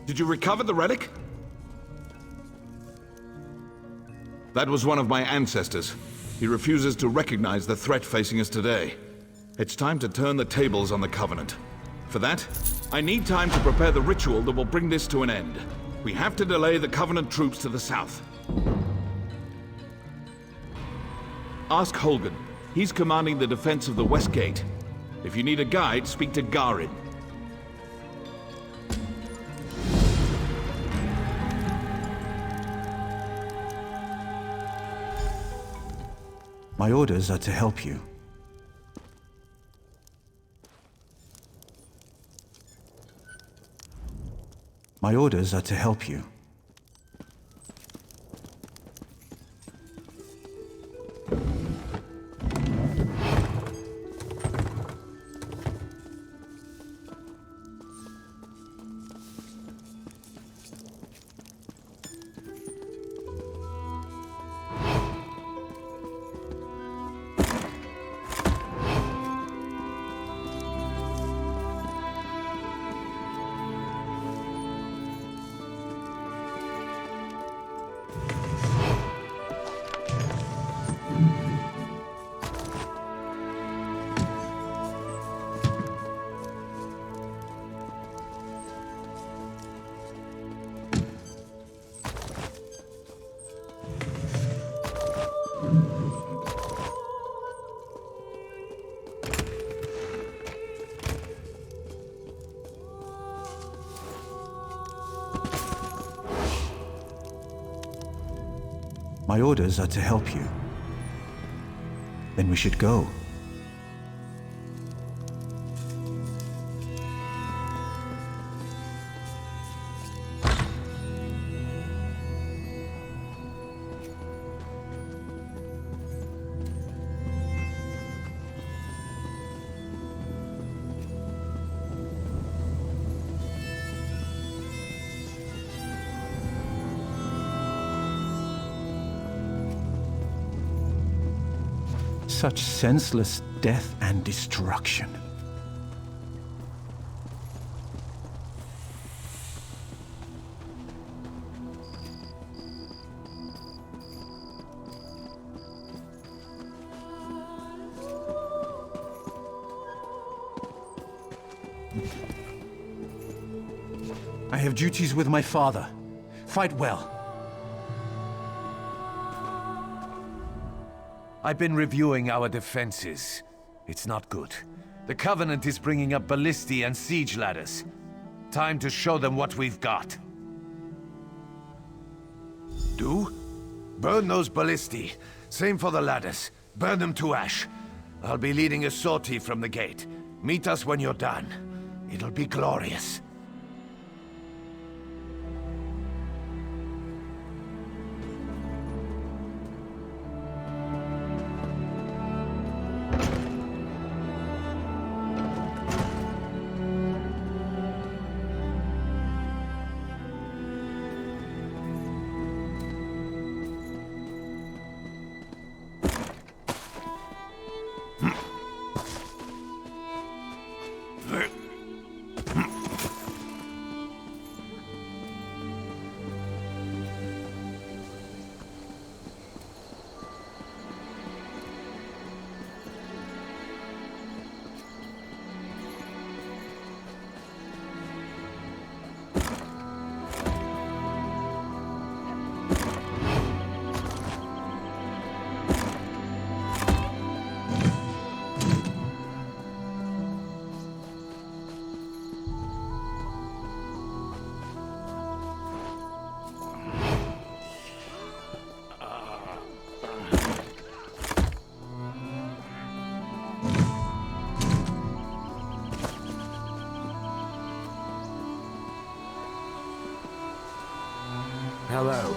Did you recover the relic? That was one of my ancestors. He refuses to recognize the threat facing us today. It's time to turn the tables on the Covenant. For that, I need time to prepare the ritual that will bring this to an end. We have to delay the Covenant troops to the south. Ask Holgan. He's commanding the defense of the West Gate. If you need a guide, speak to Garin. My orders are to help you. My orders are to help you. My orders are to help you. Then we should go. Such senseless death and destruction. I have duties with my father. Fight well. I've been reviewing our defenses. It's not good. The Covenant is bringing up ballistae and siege ladders. Time to show them what we've got. Do? Burn those ballistae. Same for the ladders. Burn them to ash. I'll be leading a sortie from the gate. Meet us when you're done. It'll be glorious. Hello.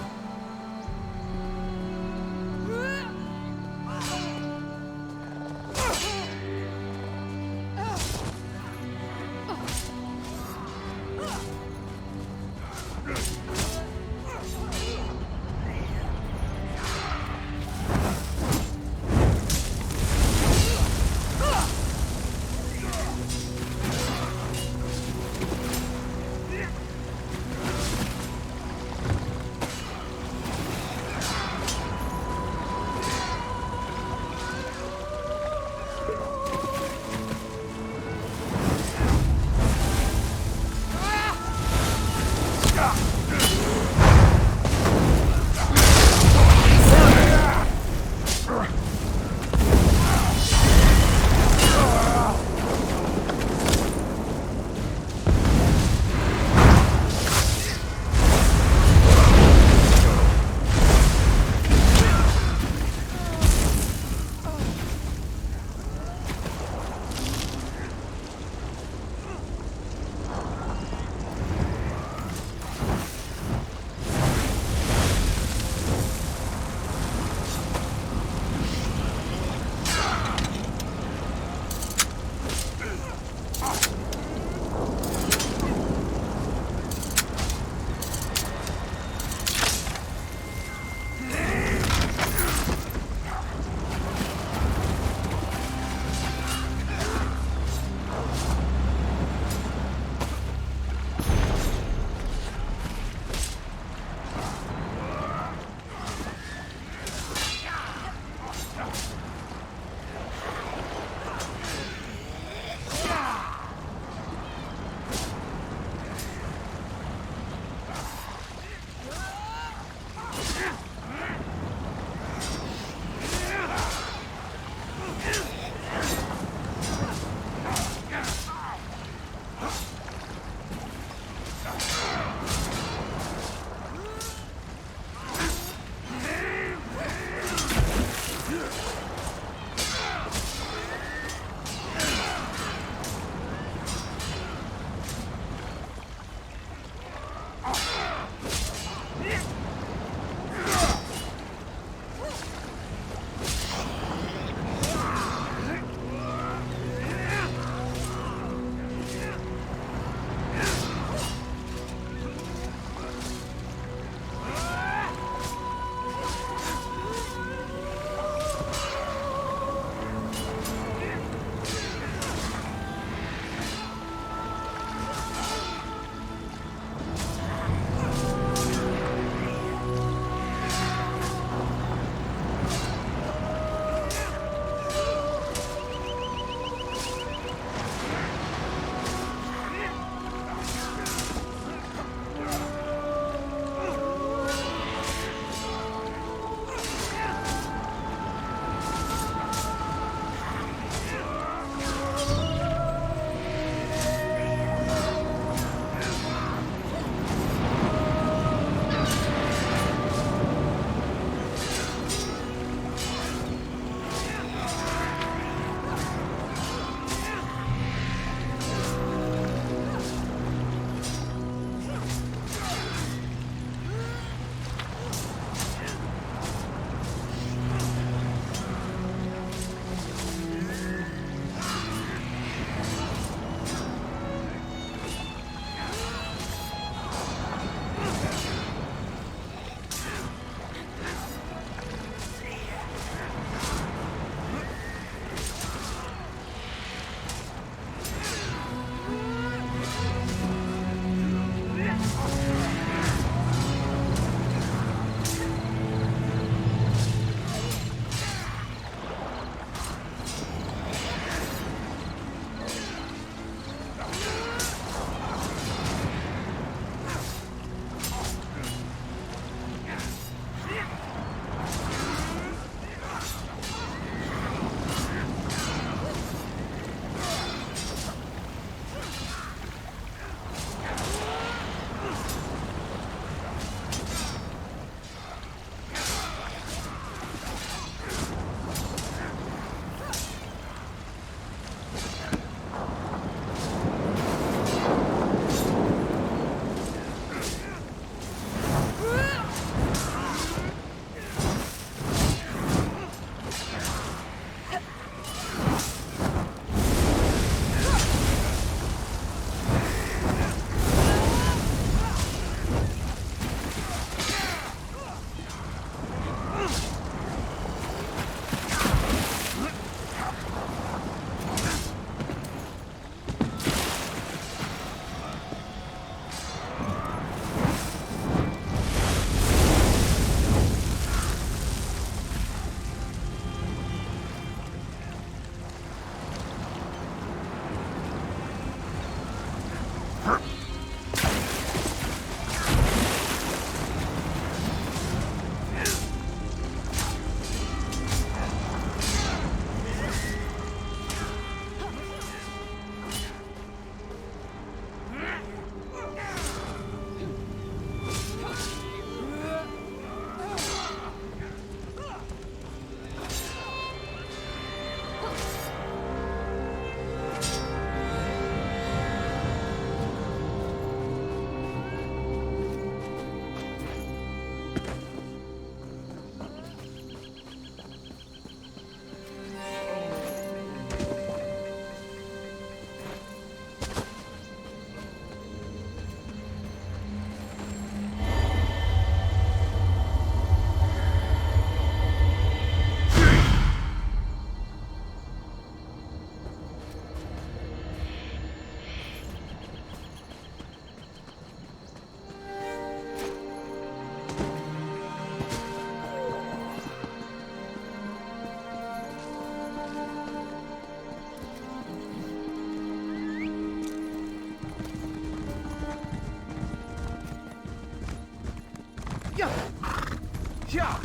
Yeah.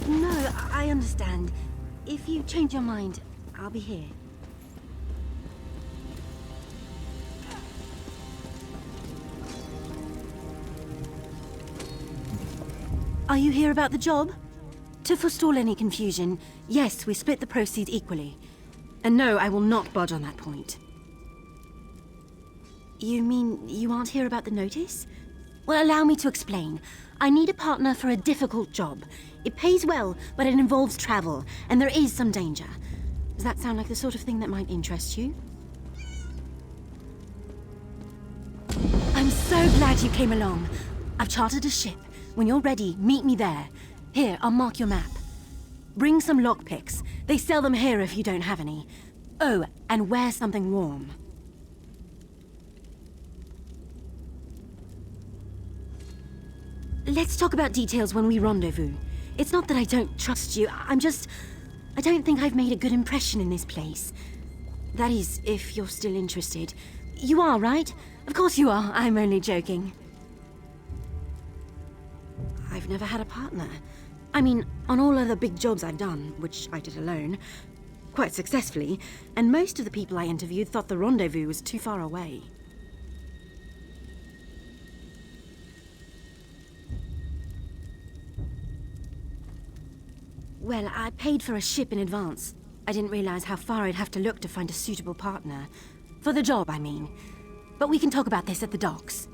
No, I understand. If you change your mind, I'll be here. Are you here about the job? To forestall any confusion, yes, we split the proceeds equally. And no, I will not budge on that point. You mean you aren't here about the notice? Well, allow me to explain. I need a partner for a difficult job. It pays well, but it involves travel, and there is some danger. Does that sound like the sort of thing that might interest you? I'm so glad you came along. I've chartered a ship. When you're ready, meet me there. Here, I'll mark your map. Bring some lockpicks. They sell them here if you don't have any. Oh, and wear something warm. Let's talk about details when we rendezvous. It's not that I don't trust you, I don't think I've made a good impression in this place. That is, if you're still interested. You are, right? Of course you are, I'm only joking. I've never had a partner. I mean, on all other big jobs I've done, which I did alone, quite successfully, and most of the people I interviewed thought the rendezvous was too far away. Well, I paid for a ship in advance. I didn't realize how far I'd have to look to find a suitable partner. For the job, I mean. But we can talk about this at the docks.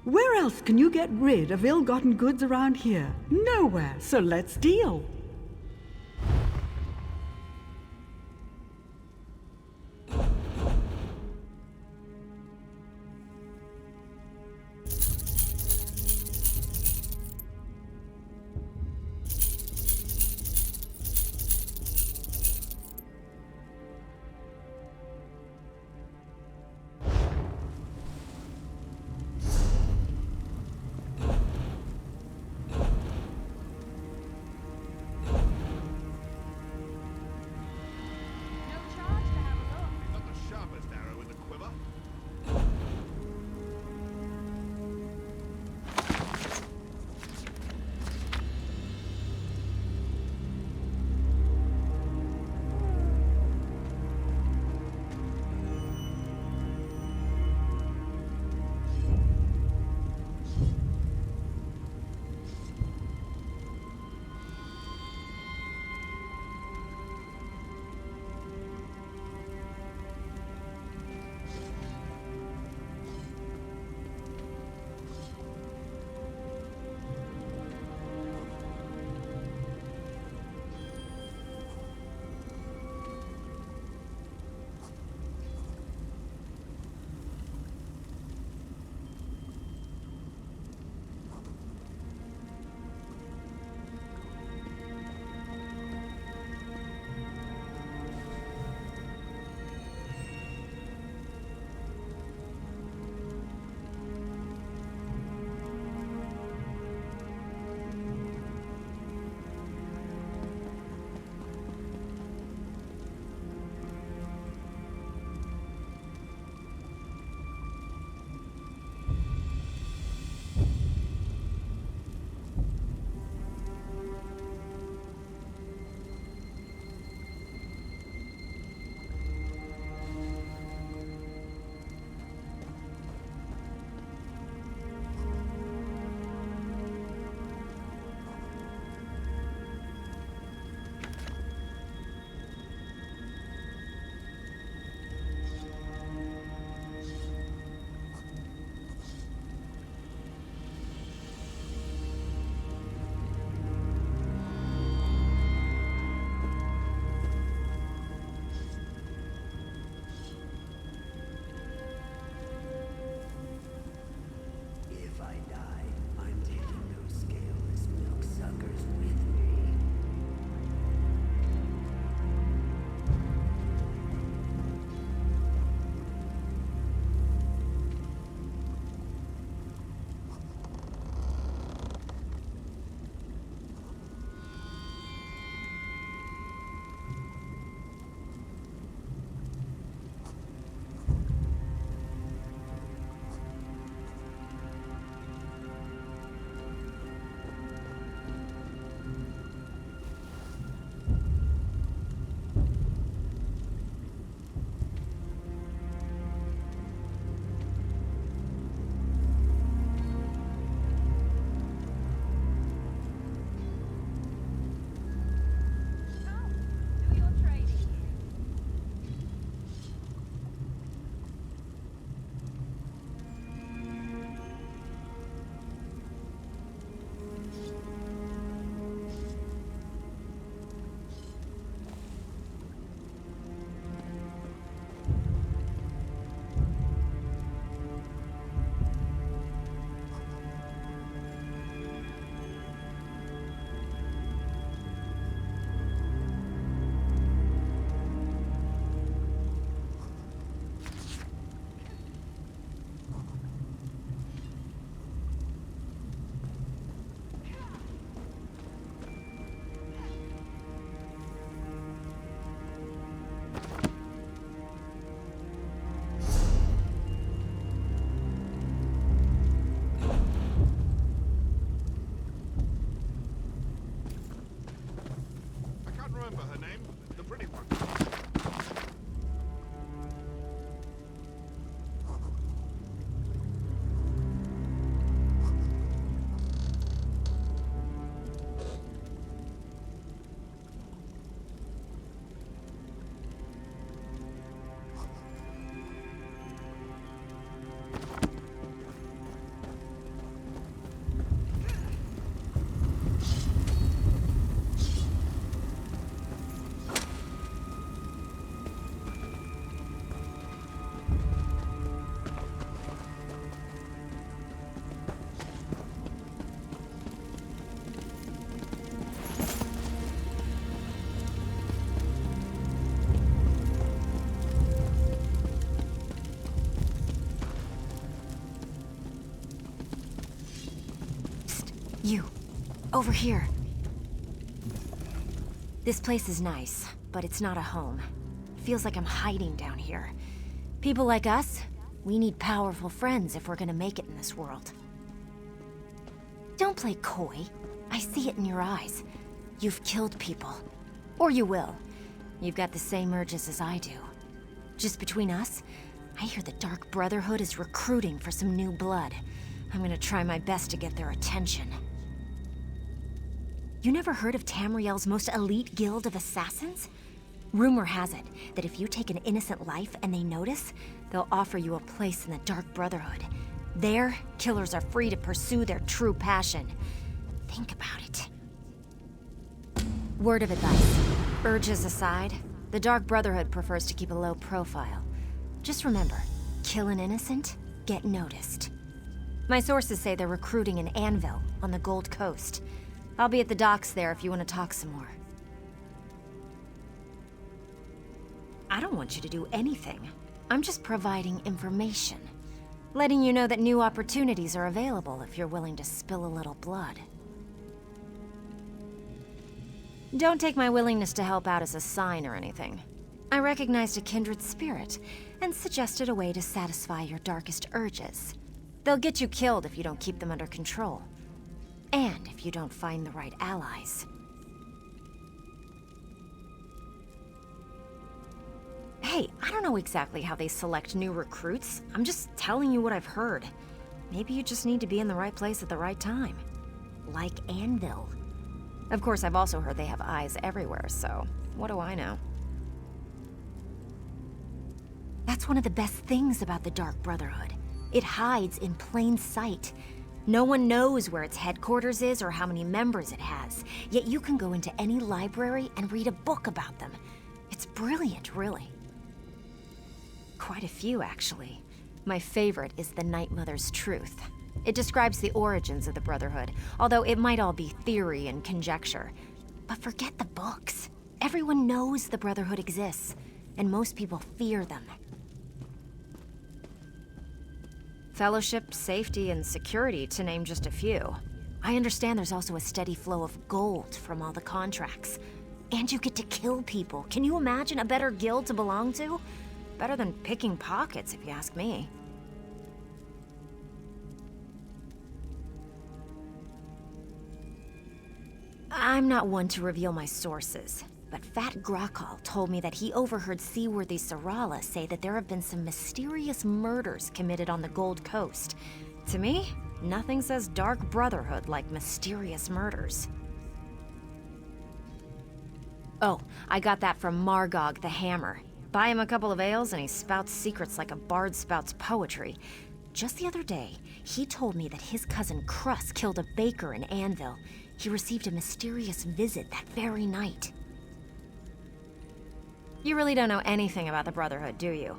Where else can you get rid of ill-gotten goods around here? Nowhere, so let's deal. You. Over here. This place is nice, but it's not a home. Feels like I'm hiding down here. People like us, we need powerful friends if we're gonna make it in this world. Don't play coy. I see it in your eyes. You've killed people. Or you will. You've got the same urges as I do. Just between us, I hear the Dark Brotherhood is recruiting for some new blood. I'm gonna try my best to get their attention. You never heard of Tamriel's most elite guild of assassins? Rumor has it that if you take an innocent life and they notice, they'll offer you a place in the Dark Brotherhood. There, killers are free to pursue their true passion. Think about it. Word of advice. Urges aside, the Dark Brotherhood prefers to keep a low profile. Just remember, kill an innocent, get noticed. My sources say they're recruiting in Anvil, on the Gold Coast. I'll be at the docks there if you want to talk some more. I don't want you to do anything. I'm just providing information. Letting you know that new opportunities are available if you're willing to spill a little blood. Don't take my willingness to help out as a sign or anything. I recognized a kindred spirit and suggested a way to satisfy your darkest urges. They'll get you killed if you don't keep them under control. And if you don't find the right allies. Hey, I don't know exactly how they select new recruits. I'm just telling you what I've heard. Maybe you just need to be in the right place at the right time. Like Anvil. Of course, I've also heard they have eyes everywhere, so what do I know? That's one of the best things about the Dark Brotherhood. It hides in plain sight. No one knows where its headquarters is or how many members it has, yet you can go into any library and read a book about them. It's brilliant, really. Quite a few, actually. My favorite is The Night Mother's Truth. It describes the origins of the Brotherhood, although it might all be theory and conjecture. But forget the books. Everyone knows the Brotherhood exists, and most people fear them. Fellowship, safety, and security, to name just a few. I understand there's also a steady flow of gold from all the contracts. And you get to kill people. Can you imagine a better guild to belong to? Better than picking pockets, if you ask me. I'm not one to reveal my sources, but Fat Grakal told me that he overheard Seaworthy Sarala say that there have been some mysterious murders committed on the Gold Coast. To me, nothing says Dark Brotherhood like mysterious murders. Oh, I got that from Margog the Hammer. Buy him a couple of ales and he spouts secrets like a bard spouts poetry. Just the other day, he told me that his cousin Crus killed a baker in Anvil. He received a mysterious visit that very night. You really don't know anything about the Brotherhood, do you?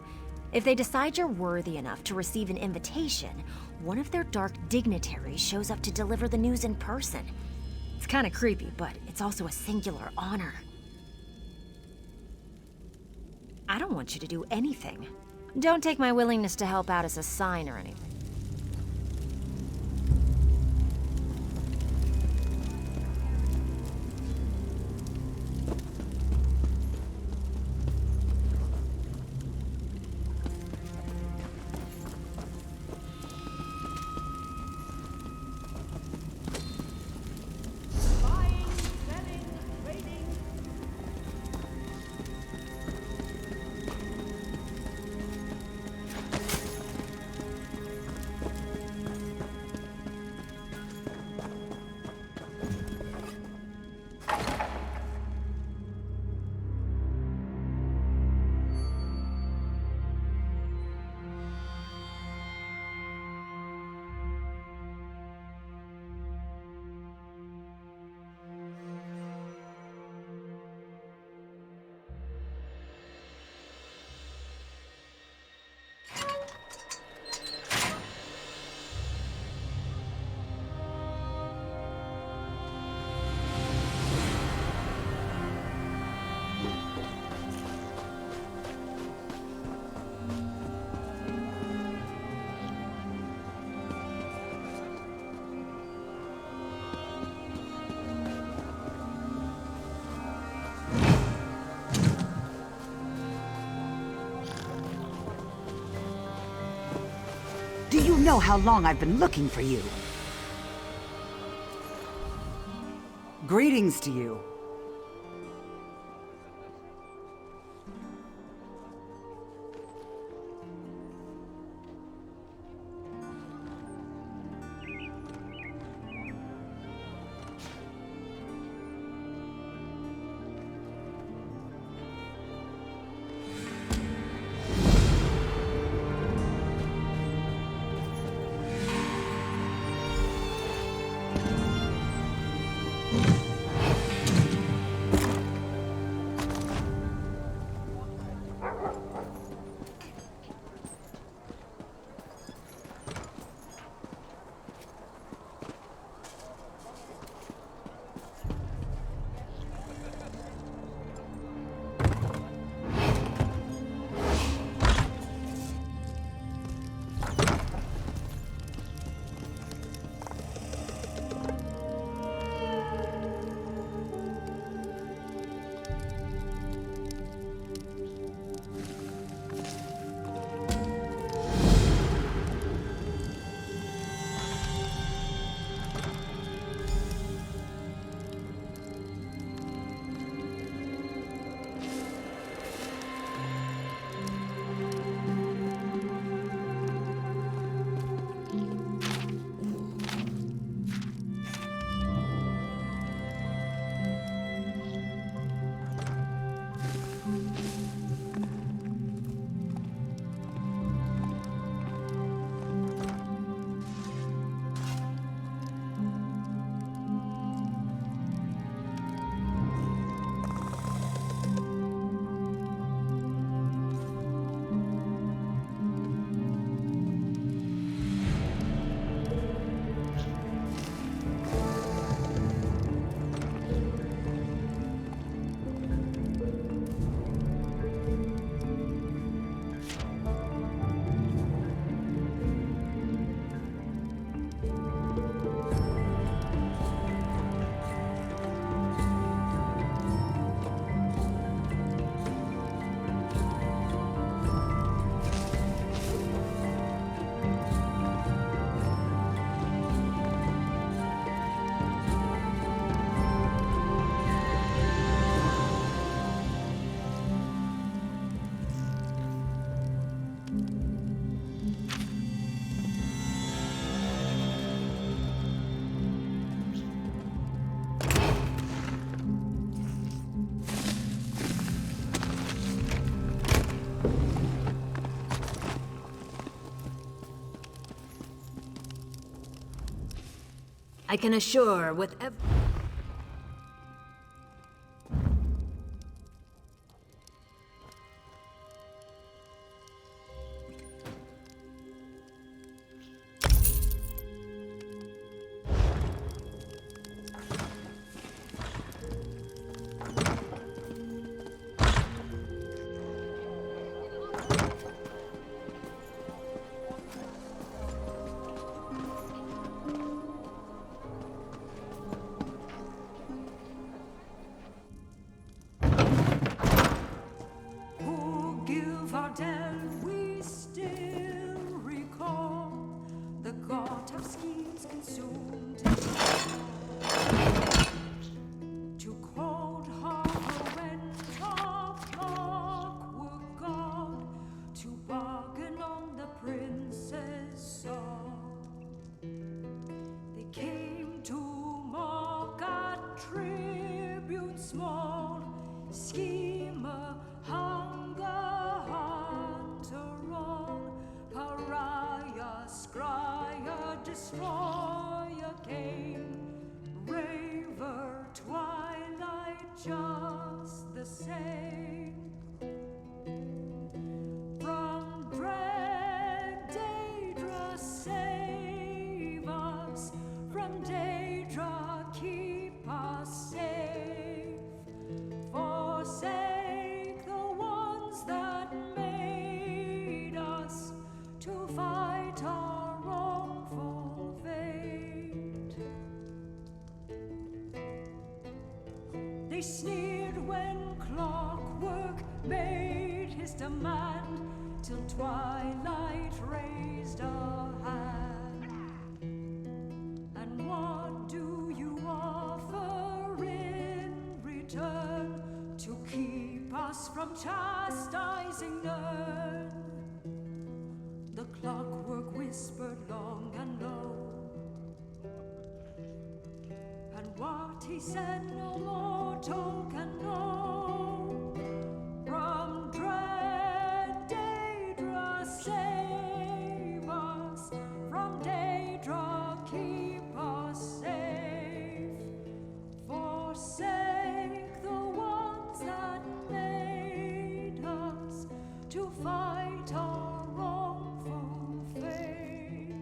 If they decide you're worthy enough to receive an invitation, one of their dark dignitaries shows up to deliver the news in person. It's kind of creepy, but it's also a singular honor. I don't want you to do anything. Don't take my willingness to help out as a sign or anything. Do you know how long I've been looking for you? Greetings to you. I can assure with we still recall the god of schemes consumed to cold harbor when top lock were gone to bargain on the prince's song. They came to mock a tribute small, schemer, hunger, hunter wrong, pariah, scryer, destroyer came, raver, twilight, just the same. From dread Daedra save us, from Daedra keep us safe, forsake the ones that made us to fight our wrongful fate. They sneered when clockwork made his demand, till twilight raised a hand. chastising learn. The clockwork whispered long and low, and what he said no mortal can know. From dread Daedra save us, from Daedra keep us safe. Forsake the ones that made us to fight our wrongful fate.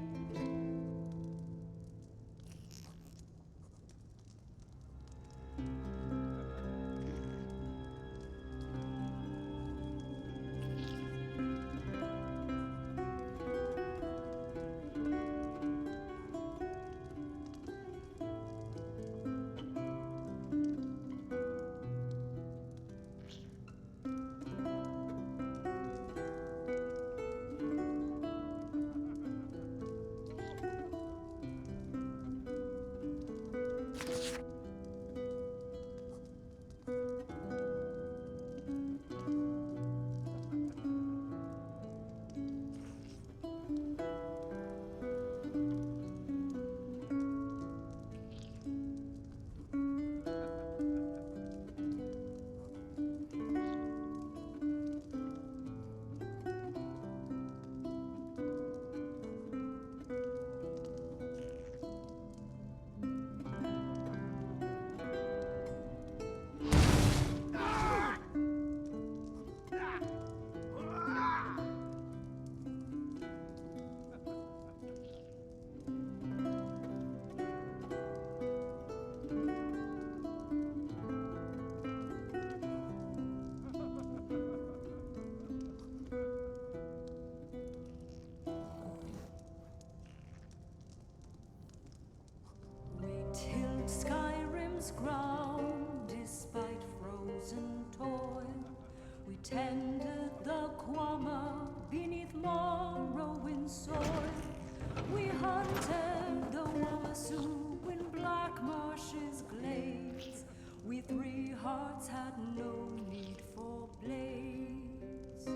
Tilled Skyrim's ground despite frozen toil. We tended the Quama beneath Morrowind's soil. We hunted the Wamasu in Black Marsh's glades. We three hearts had no need for blades.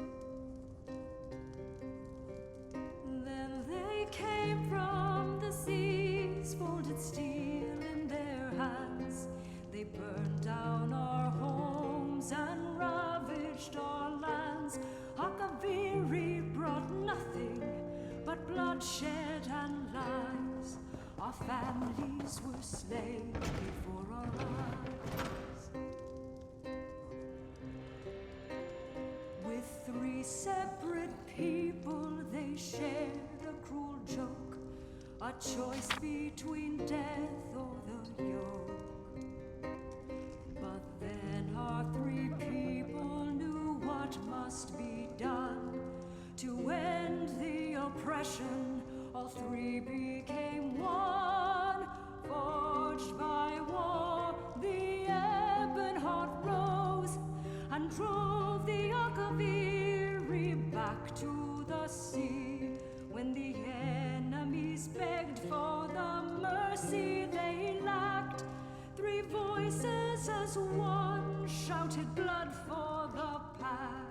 Then they came from the seas, folded steel in their hands. They burned down our homes and ravaged our lands. Akaviri brought nothing but bloodshed and lies. Our families were slain before our eyes. With three separate people they shared a cruel joke, a choice between death or the yoke. But then our three people knew what must be done to end the oppression. All three became one, forged by war. The Ebonheart rose and drove the Akaviri back to the sea. When the enemies begged for the mercy they lacked, three voices as one shouted blood for the pact.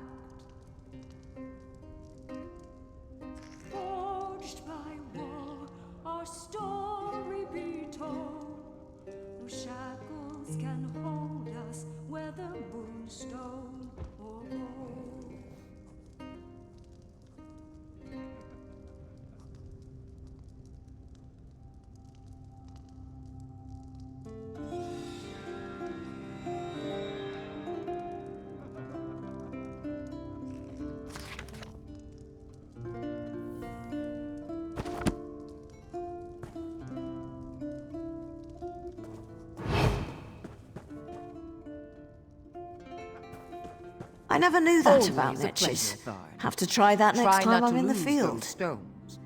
Forged by war, our story be told. No shackles can hold us, whether moonstone or gold. I never knew that Always about a pleasure, Netches. Tharn. Have to try that next Try time not I'm to in the lose field. those stones.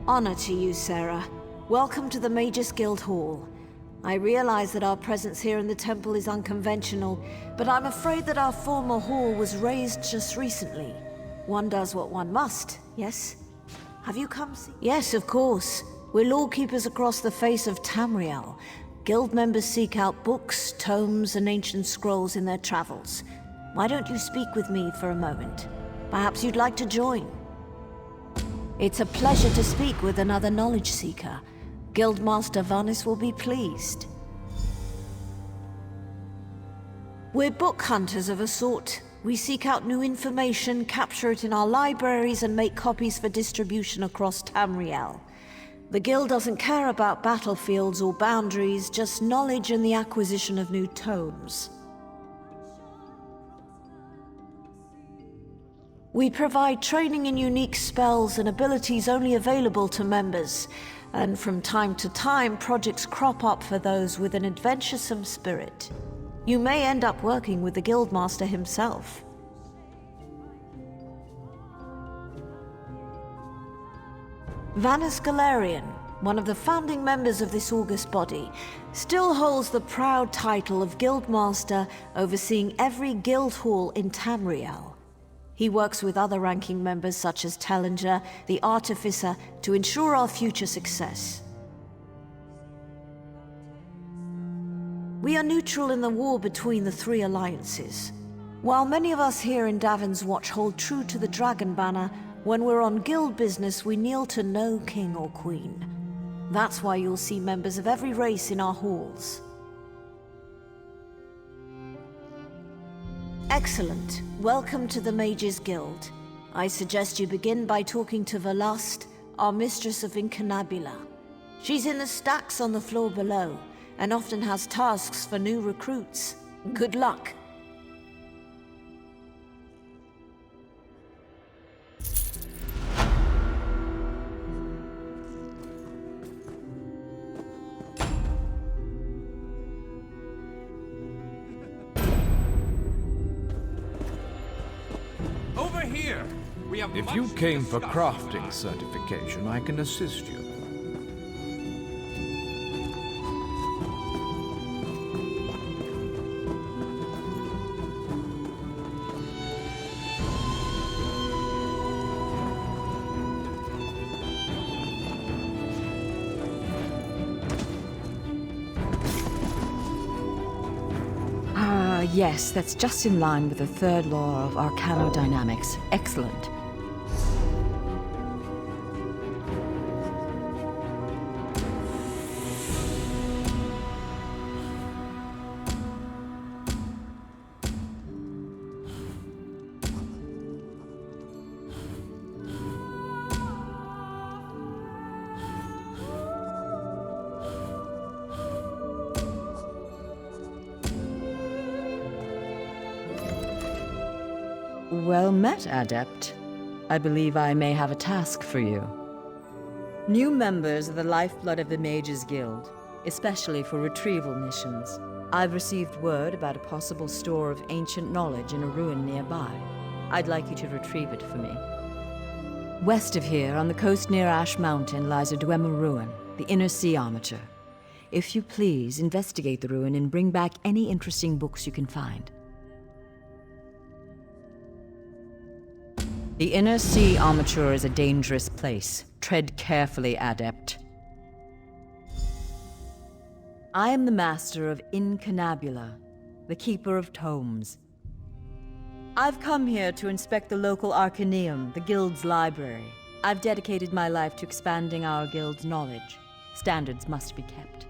Honor to you, Sarah. Welcome to the Magus Guild Hall. I realize that our presence here in the temple is unconventional, but I'm afraid that our former hall was razed just recently. One does what one must, yes? Have you come see? Yes, of course. We're law keepers across the face of Tamriel. Guild members seek out books, tomes, and ancient scrolls in their travels. Why don't you speak with me for a moment? Perhaps you'd like to join. It's a pleasure to speak with another knowledge seeker. Guildmaster Vanis will be pleased. We're book hunters of a sort. We seek out new information, capture it in our libraries, and make copies for distribution across Tamriel. The Guild doesn't care about battlefields or boundaries, just knowledge and the acquisition of new tomes. We provide training in unique spells and abilities only available to members, and from time to time, projects crop up for those with an adventuresome spirit. You may end up working with the Guildmaster himself. Vanis Galarian, one of the founding members of this august body, still holds the proud title of Guildmaster, overseeing every guild hall in Tamriel. He works with other ranking members such as Tellinger, the Artificer, to ensure our future success. We are neutral in the war between the three alliances. While many of us here in Davin's Watch hold true to the Dragon Banner, when we're on guild business we kneel to no king or queen. That's why you'll see members of every race in our halls. Excellent. Welcome to the Mages Guild. I suggest you begin by talking to Velast, our mistress of Incunabula. She's in the stacks on the floor below, and often has tasks for new recruits. Good luck. Over here! If you came for crafting certification, I can assist you. Yes, that's just in line with the third law of arcanodynamics. Excellent. Well met, Adept. I believe I may have a task for you. New members are the lifeblood of the Mages Guild, especially for retrieval missions. I've received word about a possible store of ancient knowledge in a ruin nearby. I'd like you to retrieve it for me. West of here, on the coast near Ash Mountain, lies a Dwemer ruin, the Inner Sea Armature. If you please, investigate the ruin and bring back any interesting books you can find. The Inner Sea Armature is a dangerous place. Tread carefully, Adept. I am the master of Incunabula, the keeper of tomes. I've come here to inspect the local Arcaneum, the Guild's library. I've dedicated my life to expanding our Guild's knowledge. Standards must be kept.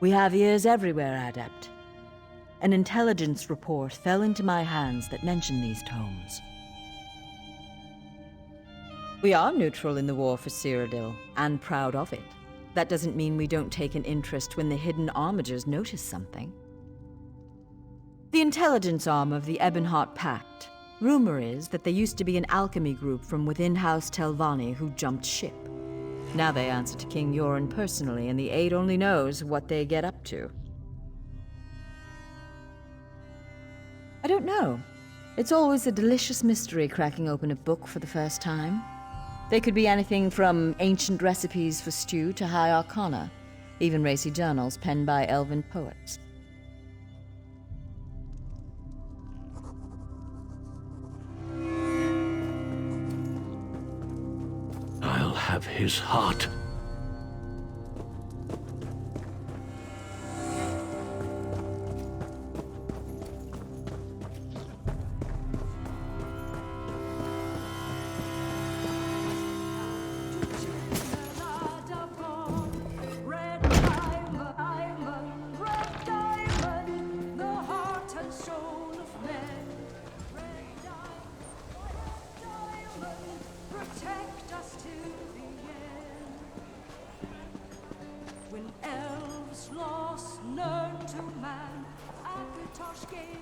We have ears everywhere, Adept. An intelligence report fell into my hands that mentioned these tomes. We are neutral in the war for Cyrodiil, and proud of it. That doesn't mean we don't take an interest when the hidden armigers notice something. The intelligence arm of the Ebonheart Pact. Rumor is that there used to be an alchemy group from within House Telvanni who jumped ship. Now they answer to King Yoren personally, and the Aid only knows what they get up to. I don't know. It's always a delicious mystery cracking open a book for the first time. They could be anything from ancient recipes for stew to high arcana, even racy journals penned by elven poets. I'll have his heart. protect us till the end. When elves lost learn to man, Akatosh gave.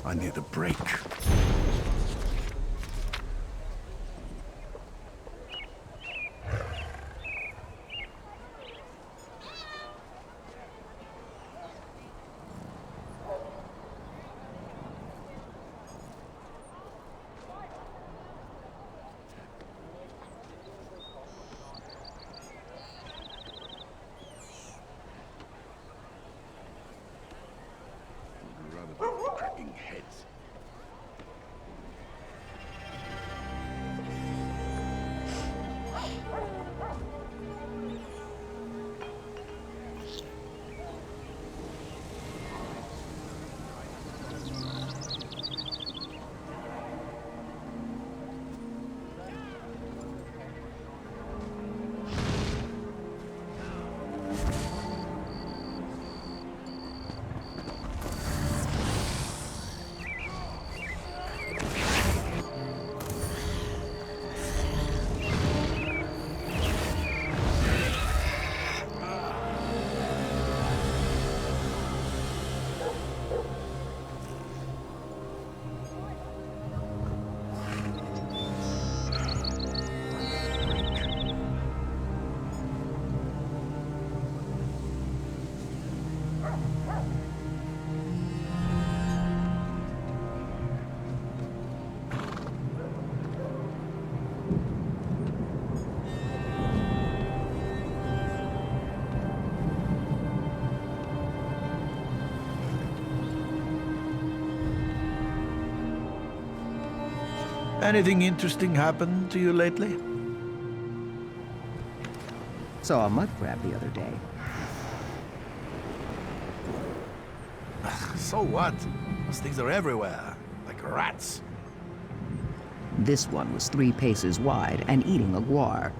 I need a break. Cracking heads. Anything interesting happened to you lately? Saw a mud crab the other day. So what? Those things are everywhere, like rats. This one was 3 paces wide and eating a guar.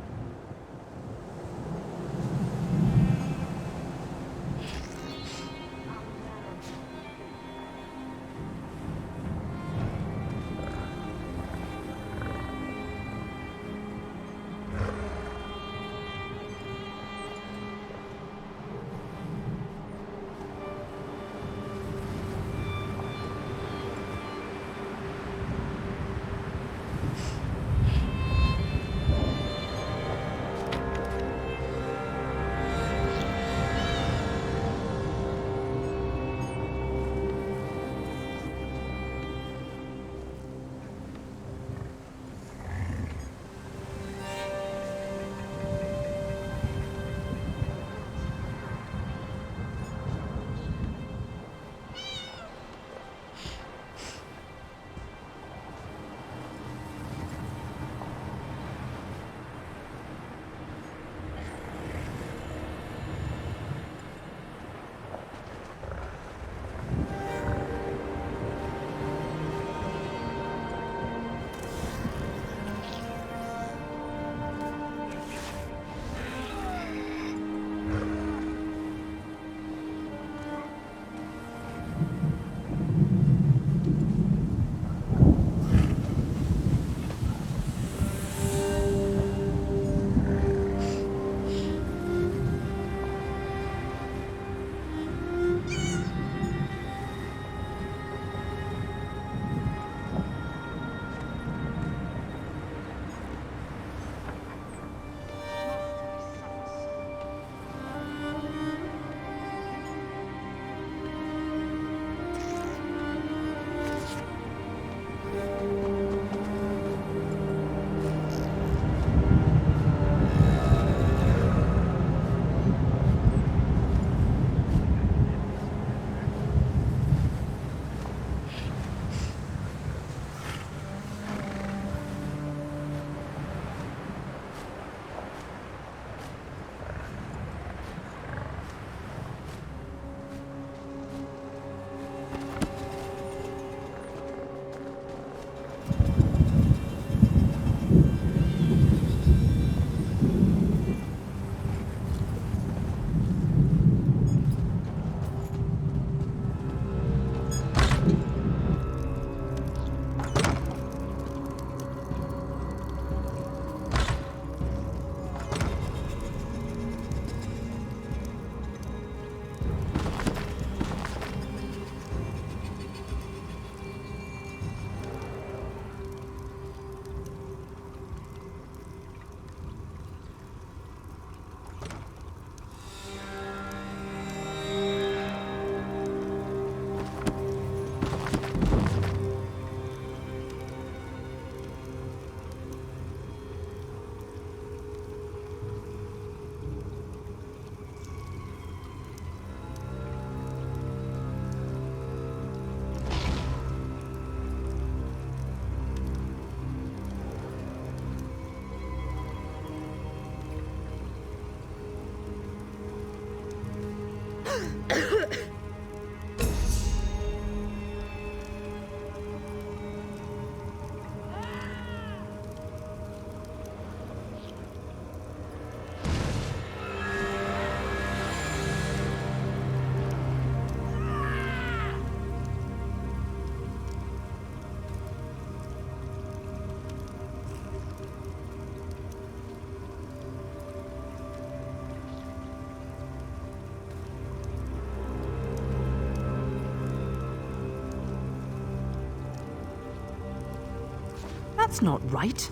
That's not right.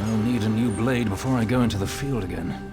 I'll need a new blade before I go into the field again.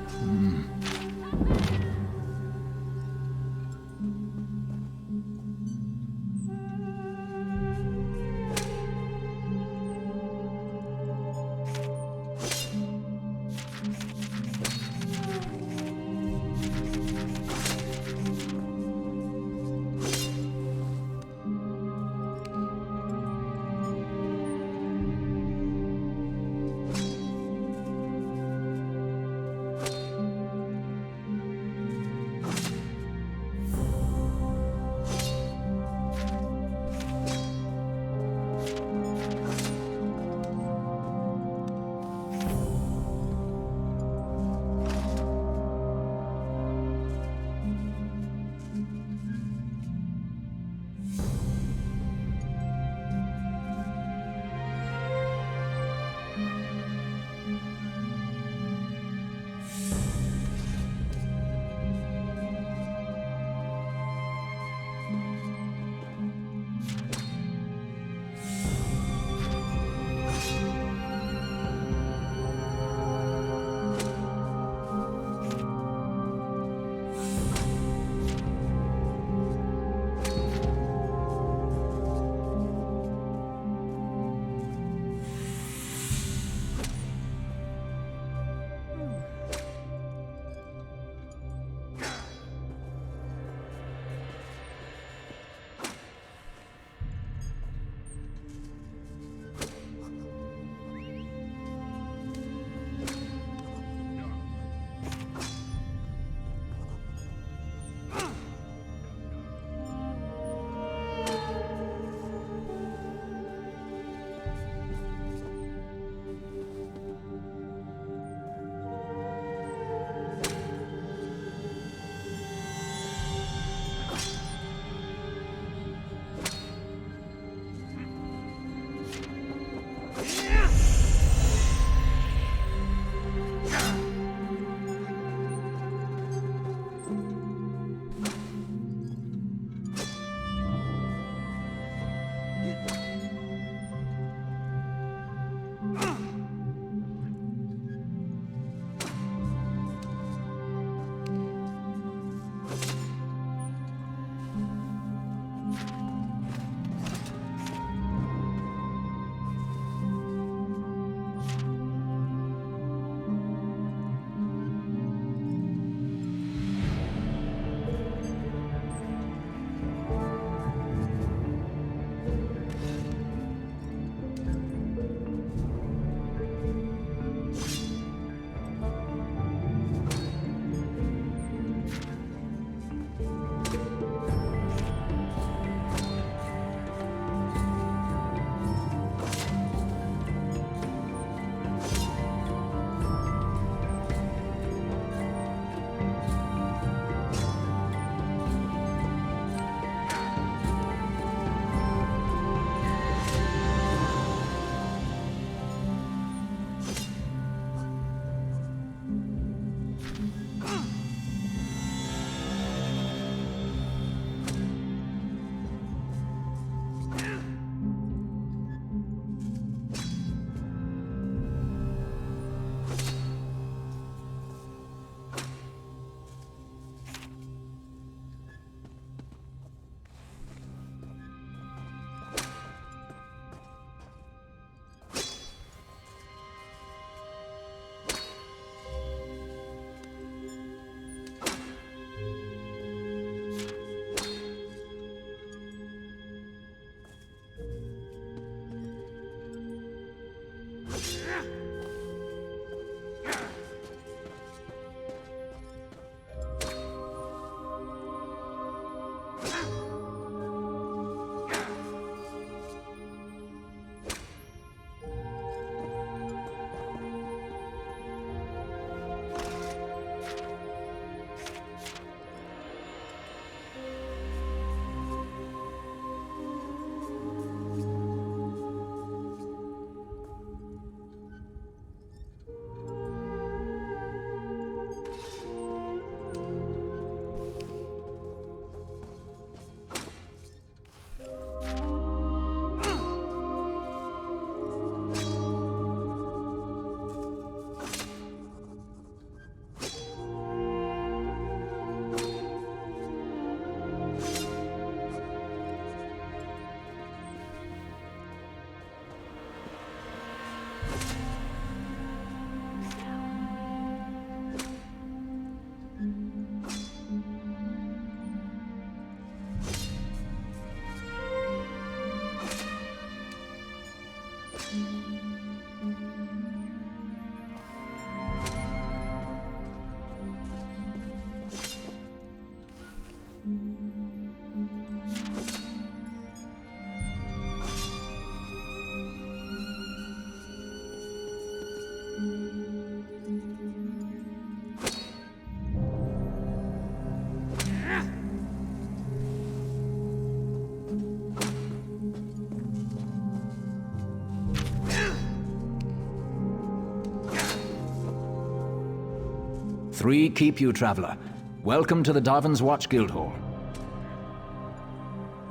3 keep you, traveler. Welcome to the Darvin's Watch Guildhall.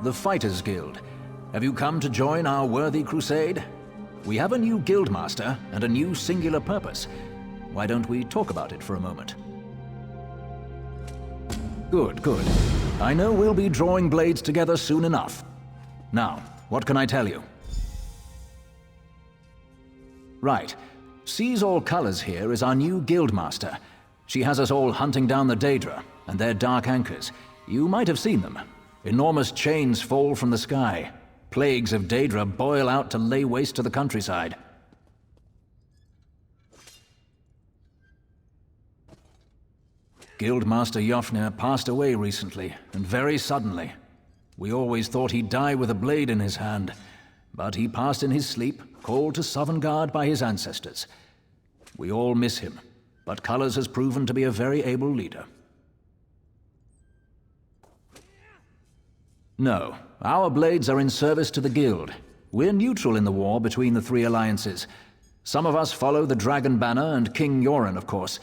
The Fighters Guild. Have you come to join our worthy crusade? We have a new guildmaster and a new singular purpose. Why don't we talk about it for a moment? Good, good. I know we'll be drawing blades together soon enough. Now, what can I tell you? Right. Sees All Colors here is our new guildmaster. She has us all hunting down the Daedra and their dark anchors. You might have seen them. Enormous chains fall from the sky. Plagues of Daedra boil out to lay waste to the countryside. Guildmaster Jofnir passed away recently, and very suddenly. We always thought he'd die with a blade in his hand, but he passed in his sleep, called to Sovngarde by his ancestors. We all miss him, but Colors has proven to be a very able leader. No, our blades are in service to the Guild. We're neutral in the war between the 3 alliances. Some of us follow the Dragon Banner and King Yoren, of course,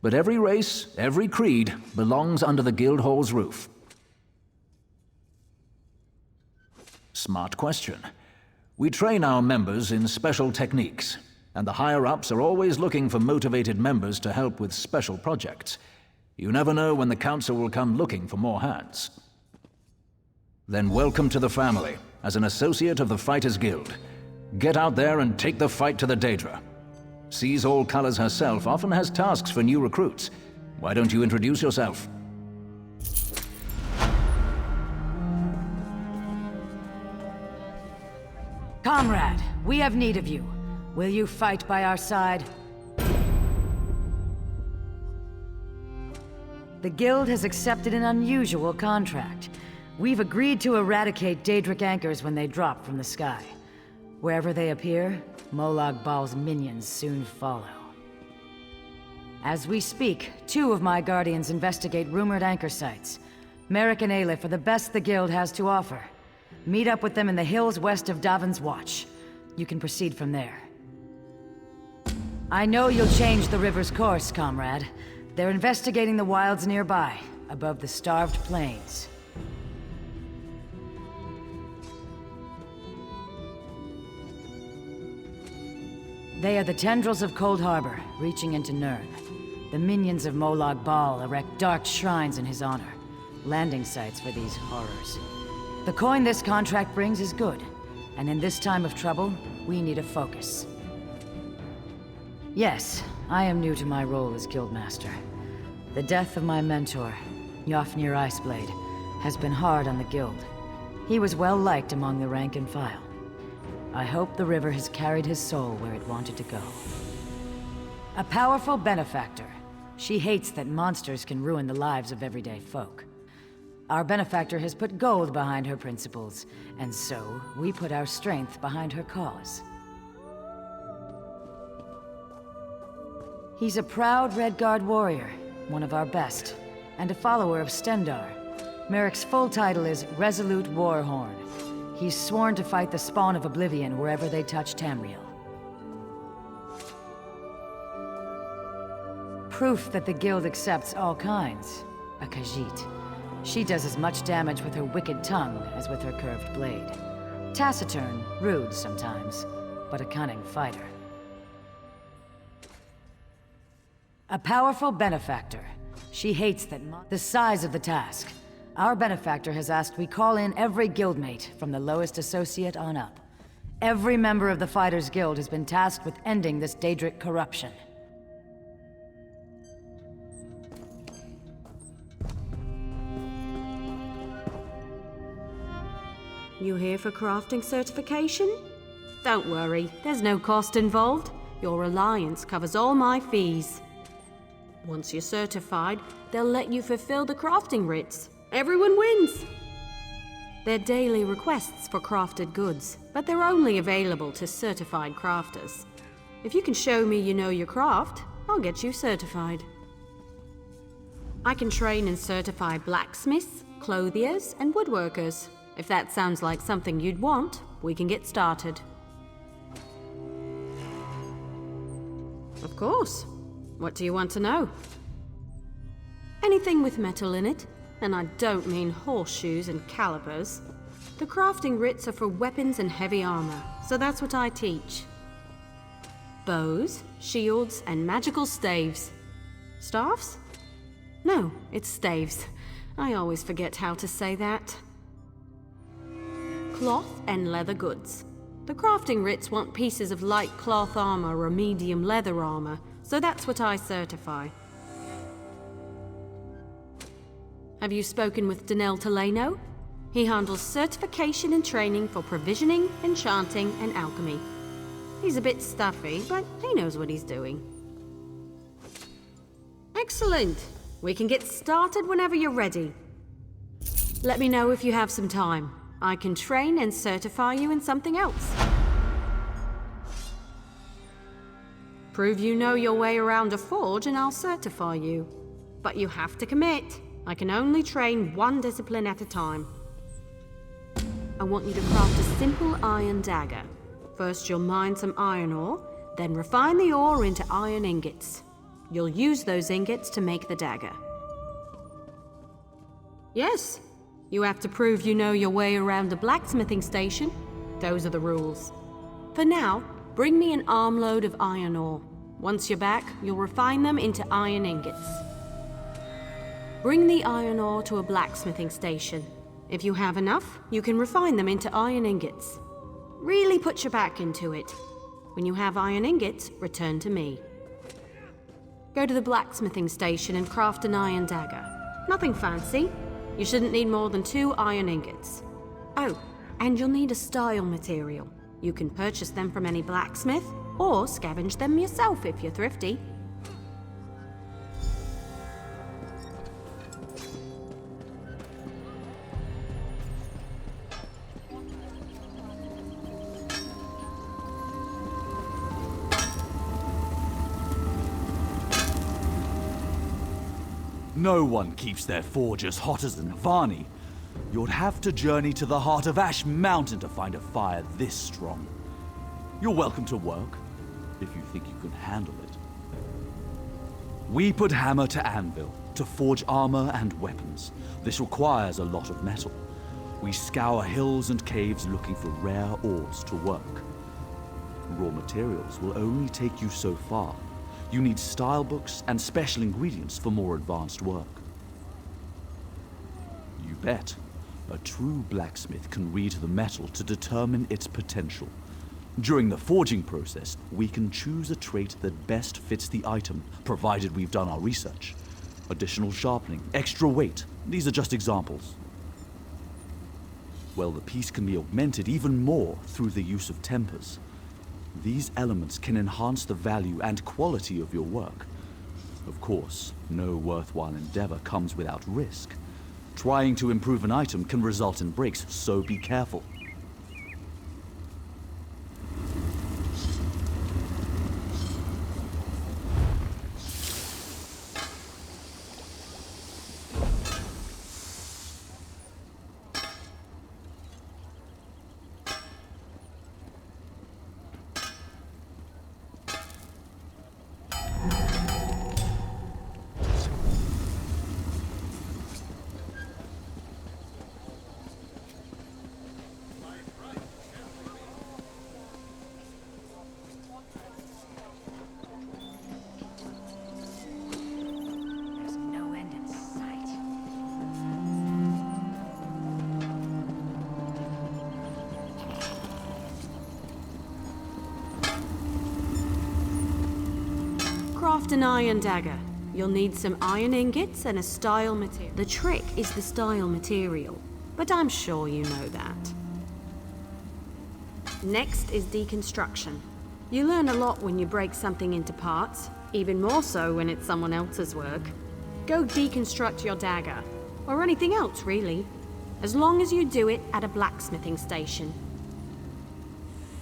but every race, every creed, belongs under the Guildhall's roof. Smart question. We train our members in special techniques, and the higher-ups are always looking for motivated members to help with special projects. You never know when the Council will come looking for more hands. Then welcome to the family, as an associate of the Fighters Guild. Get out there and take the fight to the Daedra. Sees All Colors herself often has tasks for new recruits. Why don't you introduce yourself? Comrade, we have need of you. Will you fight by our side? The Guild has accepted an unusual contract. We've agreed to eradicate Daedric anchors when they drop from the sky. Wherever they appear, Molag Bal's minions soon follow. As we speak, 2 of my guardians investigate rumored anchor sites. Merrick and Aleph are the best the Guild has to offer. Meet up with them in the hills west of Darvin's Watch. You can proceed from there. I know you'll change the river's course, comrade. They're investigating the wilds nearby, above the starved plains. They are the tendrils of Cold Harbor, reaching into Nirn. The minions of Molag Bal erect dark shrines in his honor, landing sites for these horrors. The coin this contract brings is good, and in this time of trouble, we need a focus. Yes, I am new to my role as Guildmaster. The death of my mentor, Jofnir Iceblade, has been hard on the Guild. He was well liked among the rank and file. I hope the river has carried his soul where it wanted to go. A powerful benefactor. She hates that monsters can ruin the lives of everyday folk. Our benefactor has put gold behind her principles, and so we put our strength behind her cause. He's a proud Red Guard warrior, one of our best, and a follower of Stendar. Merrick's full title is Resolute Warhorn. He's sworn to fight the spawn of Oblivion wherever they touch Tamriel. Proof that the guild accepts all kinds. A Khajiit. She does as much damage with her wicked tongue as with her curved blade. Taciturn, rude sometimes, but a cunning fighter. A powerful benefactor. She hates the size of the task. Our benefactor has asked we call in every guildmate, from the lowest associate on up. Every member of the Fighters Guild has been tasked with ending this Daedric corruption. You here for crafting certification? Don't worry, there's no cost involved. Your alliance covers all my fees. Once you're certified, they'll let you fulfill the crafting writs. Everyone wins! They're daily requests for crafted goods, but they're only available to certified crafters. If you can show me you know your craft, I'll get you certified. I can train and certify blacksmiths, clothiers, and woodworkers. If that sounds like something you'd want, we can get started. Of course. What do you want to know? Anything with metal in it, and I don't mean horseshoes and calipers. The crafting writs are for weapons and heavy armor, so that's what I teach. Bows, shields, and magical staves. Staffs? No, it's staves. I always forget how to say that. Cloth and leather goods. The crafting writs want pieces of light cloth armor or medium leather armor, so that's what I certify. Have you spoken with Danel Teleno? He handles certification and training for provisioning, enchanting, and alchemy. He's a bit stuffy, but he knows what he's doing. Excellent! We can get started whenever you're ready. Let me know if you have some time. I can train and certify you in something else. Prove you know your way around a forge and I'll certify you. But you have to commit. I can only train one discipline at a time. I want you to craft a simple iron dagger. First you'll mine some iron ore, then refine the ore into iron ingots. You'll use those ingots to make the dagger. Yes, you have to prove you know your way around a blacksmithing station. Those are the rules. For now, bring me an armload of iron ore. Once you're back, you'll refine them into iron ingots. Bring the iron ore to a blacksmithing station. If you have enough, you can refine them into iron ingots. Really put your back into it. When you have iron ingots, return to me. Go to the blacksmithing station and craft an iron dagger. Nothing fancy. You shouldn't need more than 2 iron ingots. Oh, and you'll need a style material. You can purchase them from any blacksmith, or scavenge them yourself if you're thrifty. No one keeps their forge as hot as Navani. You'd have to journey to the heart of Ash Mountain to find a fire this strong. You're welcome to work, if you think you can handle it. We put hammer to anvil to forge armor and weapons. This requires a lot of metal. We scour hills and caves looking for rare ores to work. Raw materials will only take you so far. You need style books and special ingredients for more advanced work. You bet. A true blacksmith can read the metal to determine its potential. During the forging process, we can choose a trait that best fits the item, provided we've done our research. Additional sharpening, extra weight, these are just examples. Well, the piece can be augmented even more through the use of tempers. These elements can enhance the value and quality of your work. Of course, no worthwhile endeavor comes without risk. Trying to improve an item can result in breaks, so be careful. Craft an iron dagger. You'll need some iron ingots and a style material. The trick is the style material, but I'm sure you know that. Next is deconstruction. You learn a lot when you break something into parts, even more so when it's someone else's work. Go deconstruct your dagger, or anything else really, as long as you do it at a blacksmithing station.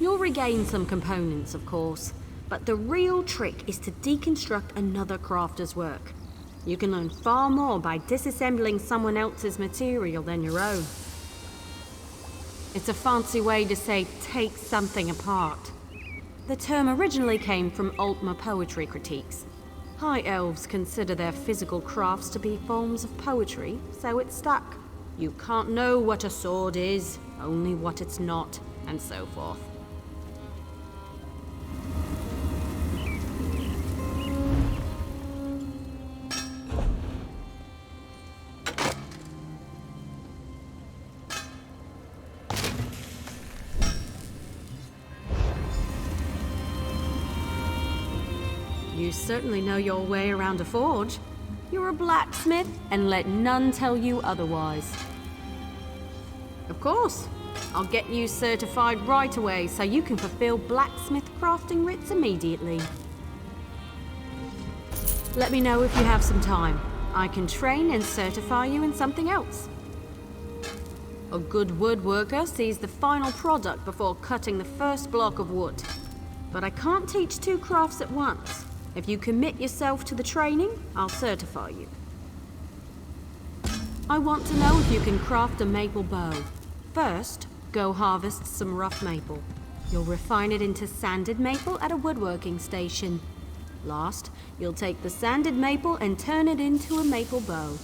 You'll regain some components, of course, but the real trick is to deconstruct another crafter's work. You can learn far more by disassembling someone else's material than your own. It's a fancy way to say take something apart. The term originally came from Altmer poetry critiques. High elves consider their physical crafts to be forms of poetry, so it stuck. You can't know what a sword is, only what it's not, and so forth. You certainly know your way around a forge. You're a blacksmith, and let none tell you otherwise. Of course, I'll get you certified right away so you can fulfill blacksmith crafting writs immediately. Let me know if you have some time. I can train and certify you in something else. A good woodworker sees the final product before cutting the first block of wood. But I can't teach two crafts at once. If you commit yourself to the training, I'll certify you. I want to know if you can craft a maple bow. First, go harvest some rough maple. You'll refine it into sanded maple at a woodworking station. Last, you'll take the sanded maple and turn it into a maple bow.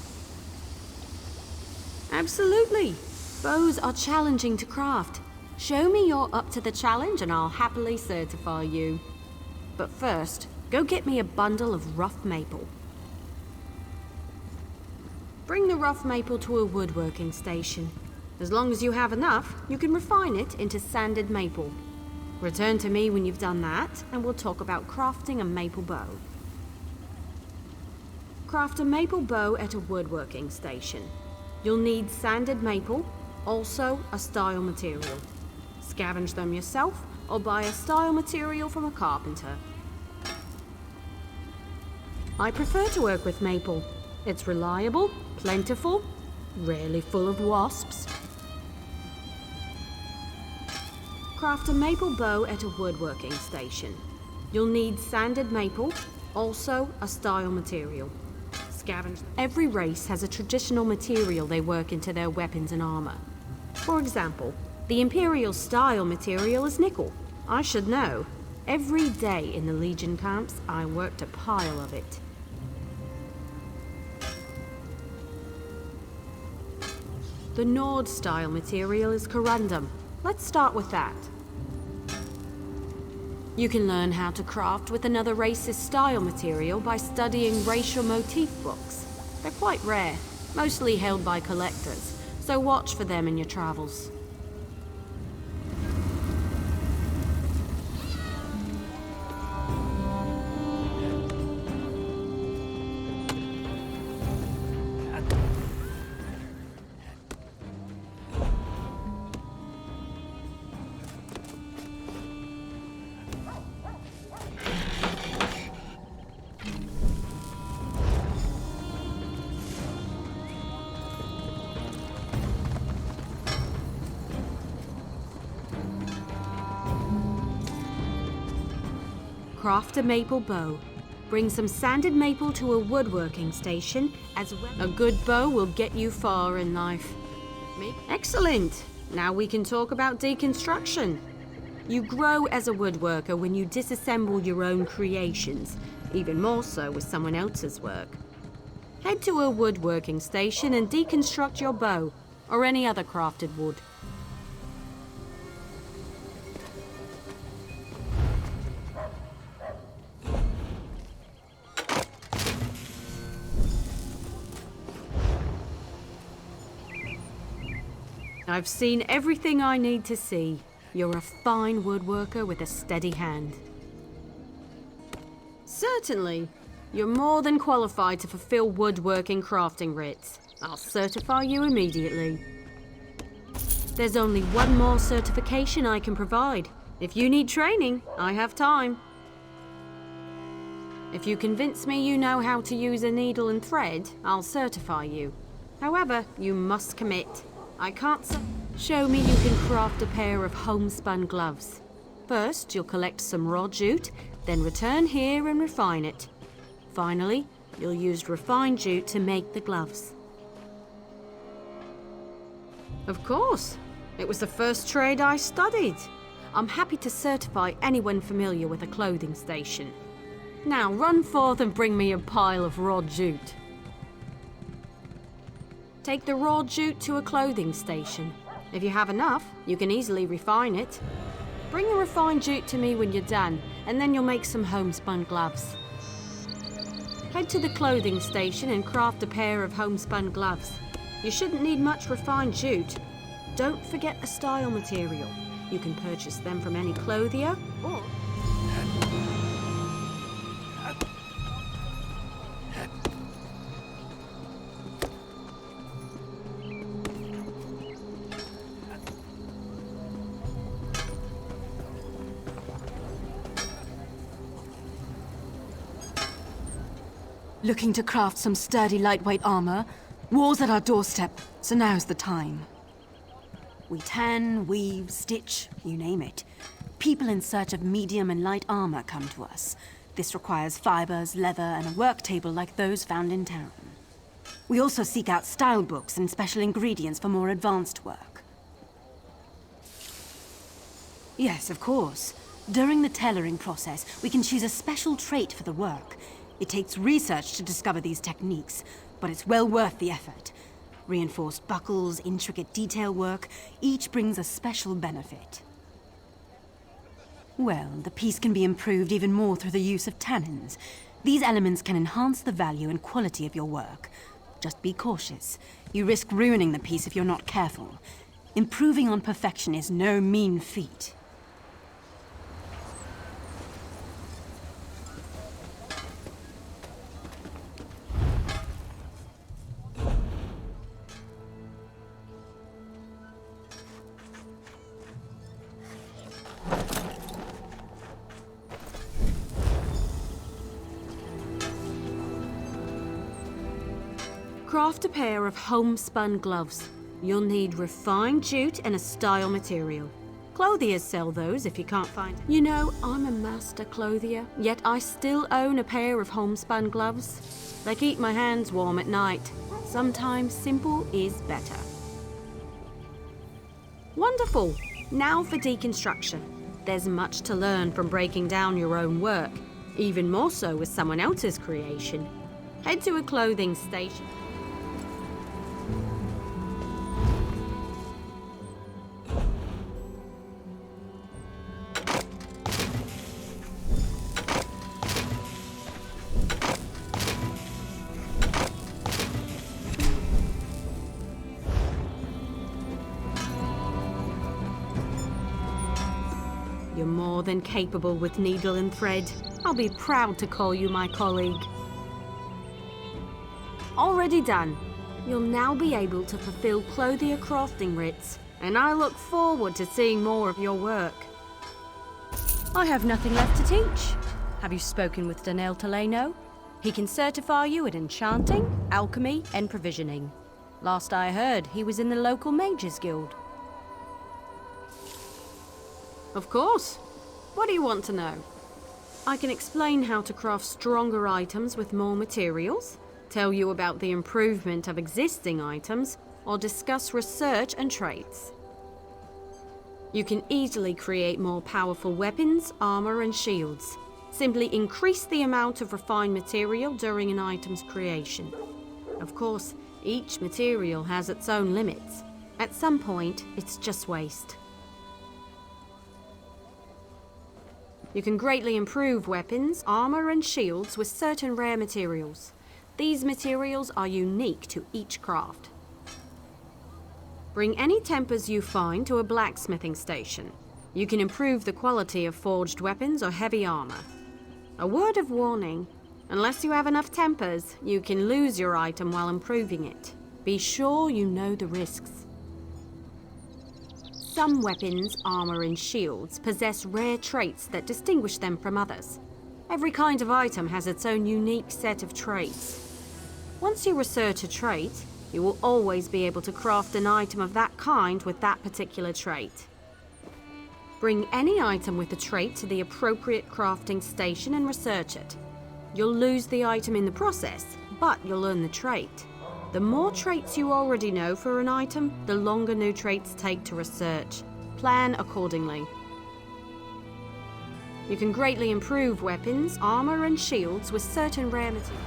Absolutely! Bows are challenging to craft. Show me you're up to the challenge and I'll happily certify you. But first, go get me a bundle of rough maple. Bring the rough maple to a woodworking station. As long as you have enough, you can refine it into sanded maple. Return to me when you've done that, and we'll talk about crafting a maple bow. Craft a maple bow at a woodworking station. You'll need sanded maple, also a style material. Scavenge them yourself, or buy a style material from a carpenter. I prefer to work with maple. It's reliable, plentiful, rarely full of wasps. Craft a maple bow at a woodworking station. You'll need sanded maple, also a style material. Scavenge. Every race has a traditional material they work into their weapons and armor. For example, the Imperial style material is nickel. I should know. Every day in the Legion camps, I worked a pile of it. The Nord style material is corundum. Let's start with that. You can learn how to craft with another race's style material by studying racial motif books. They're quite rare, mostly held by collectors, so watch for them in your travels. craft a maple bow. Bring some sanded maple to a woodworking station, as well. A good bow will get you far in life. Excellent! Now we can talk about deconstruction. You grow as a woodworker when you disassemble your own creations, even more so with someone else's work. Head to a woodworking station and deconstruct your bow, or any other crafted wood. I've seen everything I need to see. You're a fine woodworker with a steady hand. Certainly. You're more than qualified to fulfill woodworking crafting writs. I'll certify you immediately. There's only one more certification I can provide. If you need training, I have time. If you convince me you know how to use a needle and thread, I'll certify you. However, you must commit. I can't show me you can craft a pair of homespun gloves. First, you'll collect some raw jute, then return here and refine it. Finally, you'll use refined jute to make the gloves. Of course. It was the first trade I studied. I'm happy to certify anyone familiar with a clothing station. Now run forth and bring me a pile of raw jute. Take the raw jute to a clothing station. If you have enough, you can easily refine it. Bring the refined jute to me when you're done, and then you'll make some homespun gloves. Head to the clothing station and craft a pair of homespun gloves. You shouldn't need much refined jute. Don't forget the style material. You can purchase them from any clothier or... Looking to craft some sturdy lightweight armor? War's at our doorstep, so now's the time. We tan, weave, stitch, you name it. People in search of medium and light armor come to us. This requires fibers, leather, and a work table like those found in town. We also seek out style books and special ingredients for more advanced work. Yes, of course. During the tailoring process, we can choose a special trait for the work. It takes research to discover these techniques, but it's well worth the effort. Reinforced buckles, intricate detail work, each brings a special benefit. Well, the piece can be improved even more through the use of tannins. These elements can enhance the value and quality of your work. Just be cautious. You risk ruining the piece if you're not careful. Improving on perfection is no mean feat. Craft a pair of homespun gloves. You'll need refined jute and a style material. Clothiers sell those if you can't find it. You know, I'm a master clothier, yet I still own a pair of homespun gloves. They keep my hands warm at night. Sometimes simple is better. Wonderful! Now for deconstruction. There's much to learn from breaking down your own work, even more so with someone else's creation. Head to a clothing station. You're more than capable with needle and thread. I'll be proud to call you my colleague. Already done. You'll now be able to fulfill clothier crafting writs, and I look forward to seeing more of your work. I have nothing left to teach. Have you spoken with Daniel Teleno? He can certify you at enchanting, alchemy, and provisioning. Last I heard, he was in the local Mages Guild. Of course. What do you want to know? I can explain how to craft stronger items with more materials, tell you about the improvement of existing items, or discuss research and traits. You can easily create more powerful weapons, armor, and shields. Simply increase the amount of refined material during an item's creation. Of course, each material has its own limits. At some point, it's just waste. You can greatly improve weapons, armor, and shields with certain rare materials. These materials are unique to each craft. Bring any tempers you find to a blacksmithing station. You can improve the quality of forged weapons or heavy armor. A word of warning, unless you have enough tempers, you can lose your item while improving it. Be sure you know the risks. Some weapons, armor, and shields possess rare traits that distinguish them from others. Every kind of item has its own unique set of traits. Once you research a trait, you will always be able to craft an item of that kind with that particular trait. Bring any item with the trait to the appropriate crafting station and research it. You'll lose the item in the process, but you'll learn the trait. The more traits you already know for an item, the longer new traits take to research. Plan accordingly. You can greatly improve weapons, armor, and shields with certain rare materials.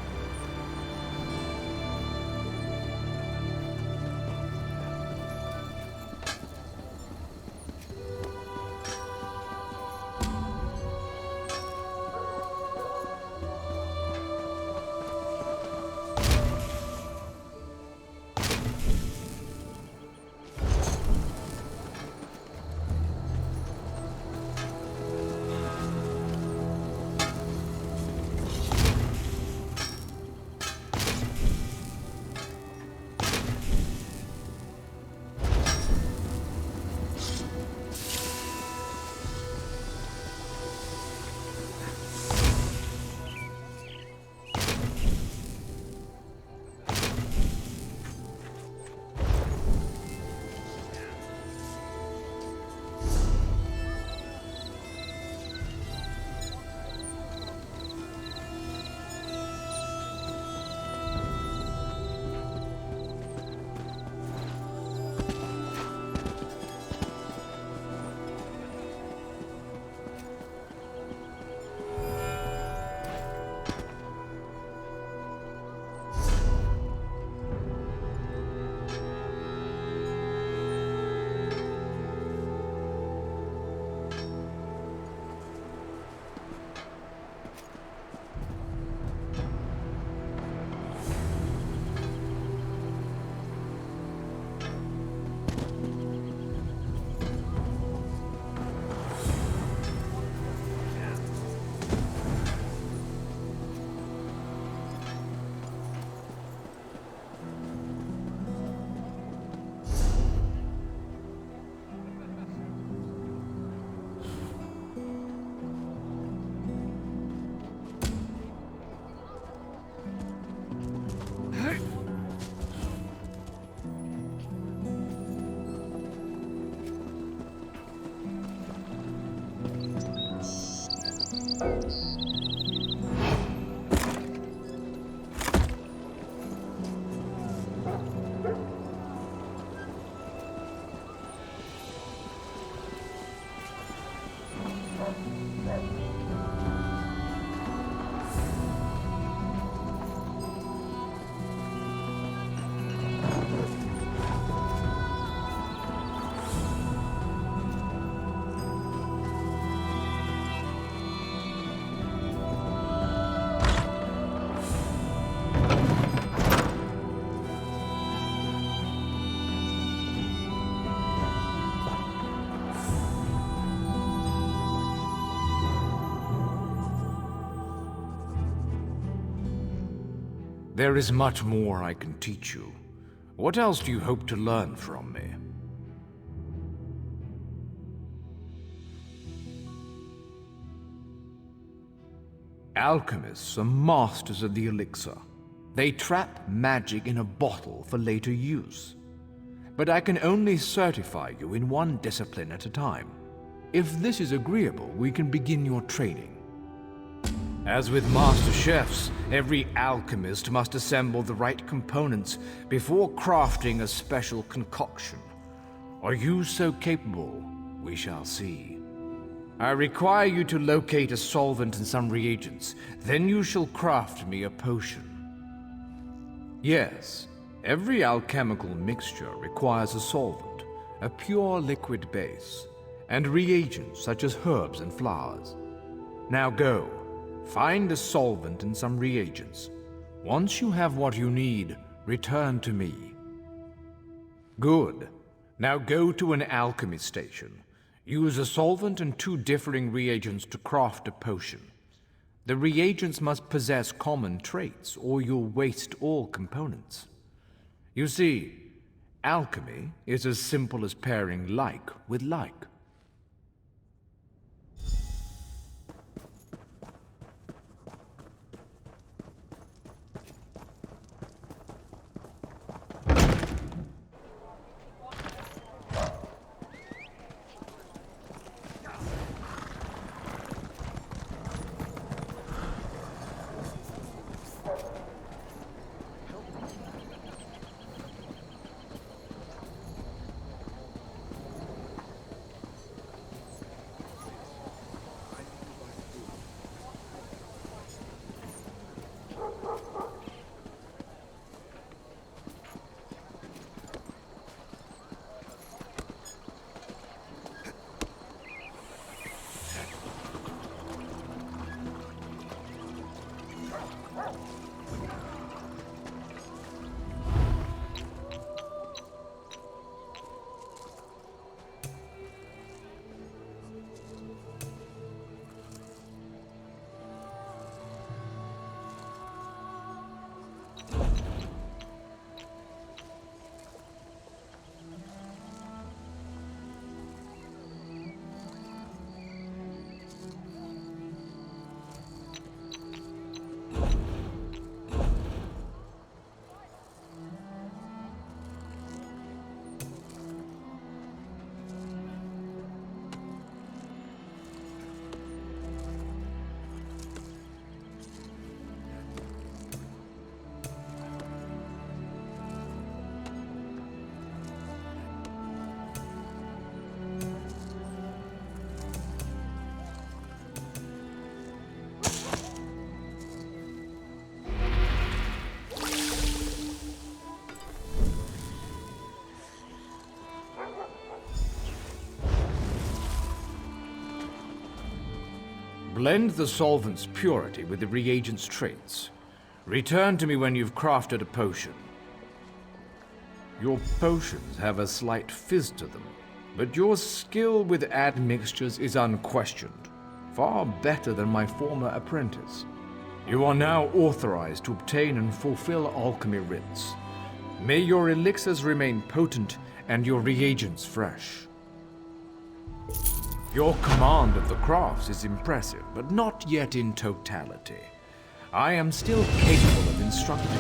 There is much more I can teach you. What else do you hope to learn from me? Alchemists are masters of the elixir. They trap magic in a bottle for later use. But I can only certify you in one discipline at a time. If this is agreeable, we can begin your training. As with master chefs, every alchemist must assemble the right components before crafting a special concoction. Are you so capable? We shall see. I require you to locate a solvent and some reagents. Then you shall craft me a potion. Yes, every alchemical mixture requires a solvent, a pure liquid base, and reagents such as herbs and flowers. Now go, find a solvent and some reagents. Once you have what you need, return to me. Good. Now go to an alchemy station. Use a solvent and 2 differing reagents to craft a potion. The reagents must possess common traits, or you'll waste all components. You see, alchemy is as simple as pairing like with like. Blend the solvent's purity with the reagent's traits. Return to me when you've crafted a potion. Your potions have a slight fizz to them, but your skill with admixtures is unquestioned, far better than my former apprentice. You are now authorized to obtain and fulfill alchemy writs. May your elixirs remain potent and your reagents fresh. Your command of the crafts is impressive, but not yet in totality. I am still capable of instructing you.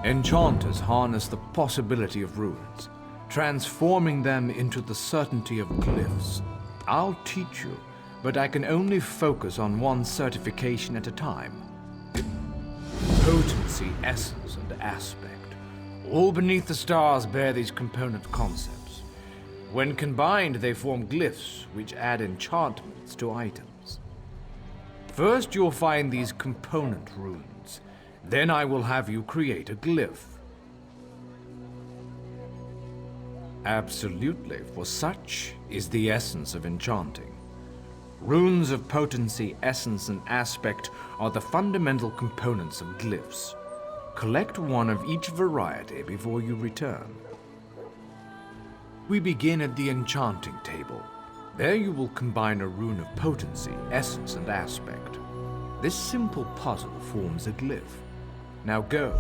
Enchanters harness the possibility of runes, transforming them into the certainty of glyphs. I'll teach you, but I can only focus on one certification at a time. Potency, essence, and aspect. All beneath the stars bear these component concepts. When combined, they form glyphs, which add enchantments to items. First, you'll find these component runes. Then I will have you create a glyph. Absolutely, for such is the essence of enchanting. Runes of potency, essence, and aspect are the fundamental components of glyphs. Collect one of each variety before you return. We begin at the enchanting table. There you will combine a rune of potency, essence, and aspect. This simple puzzle forms a glyph. Now go.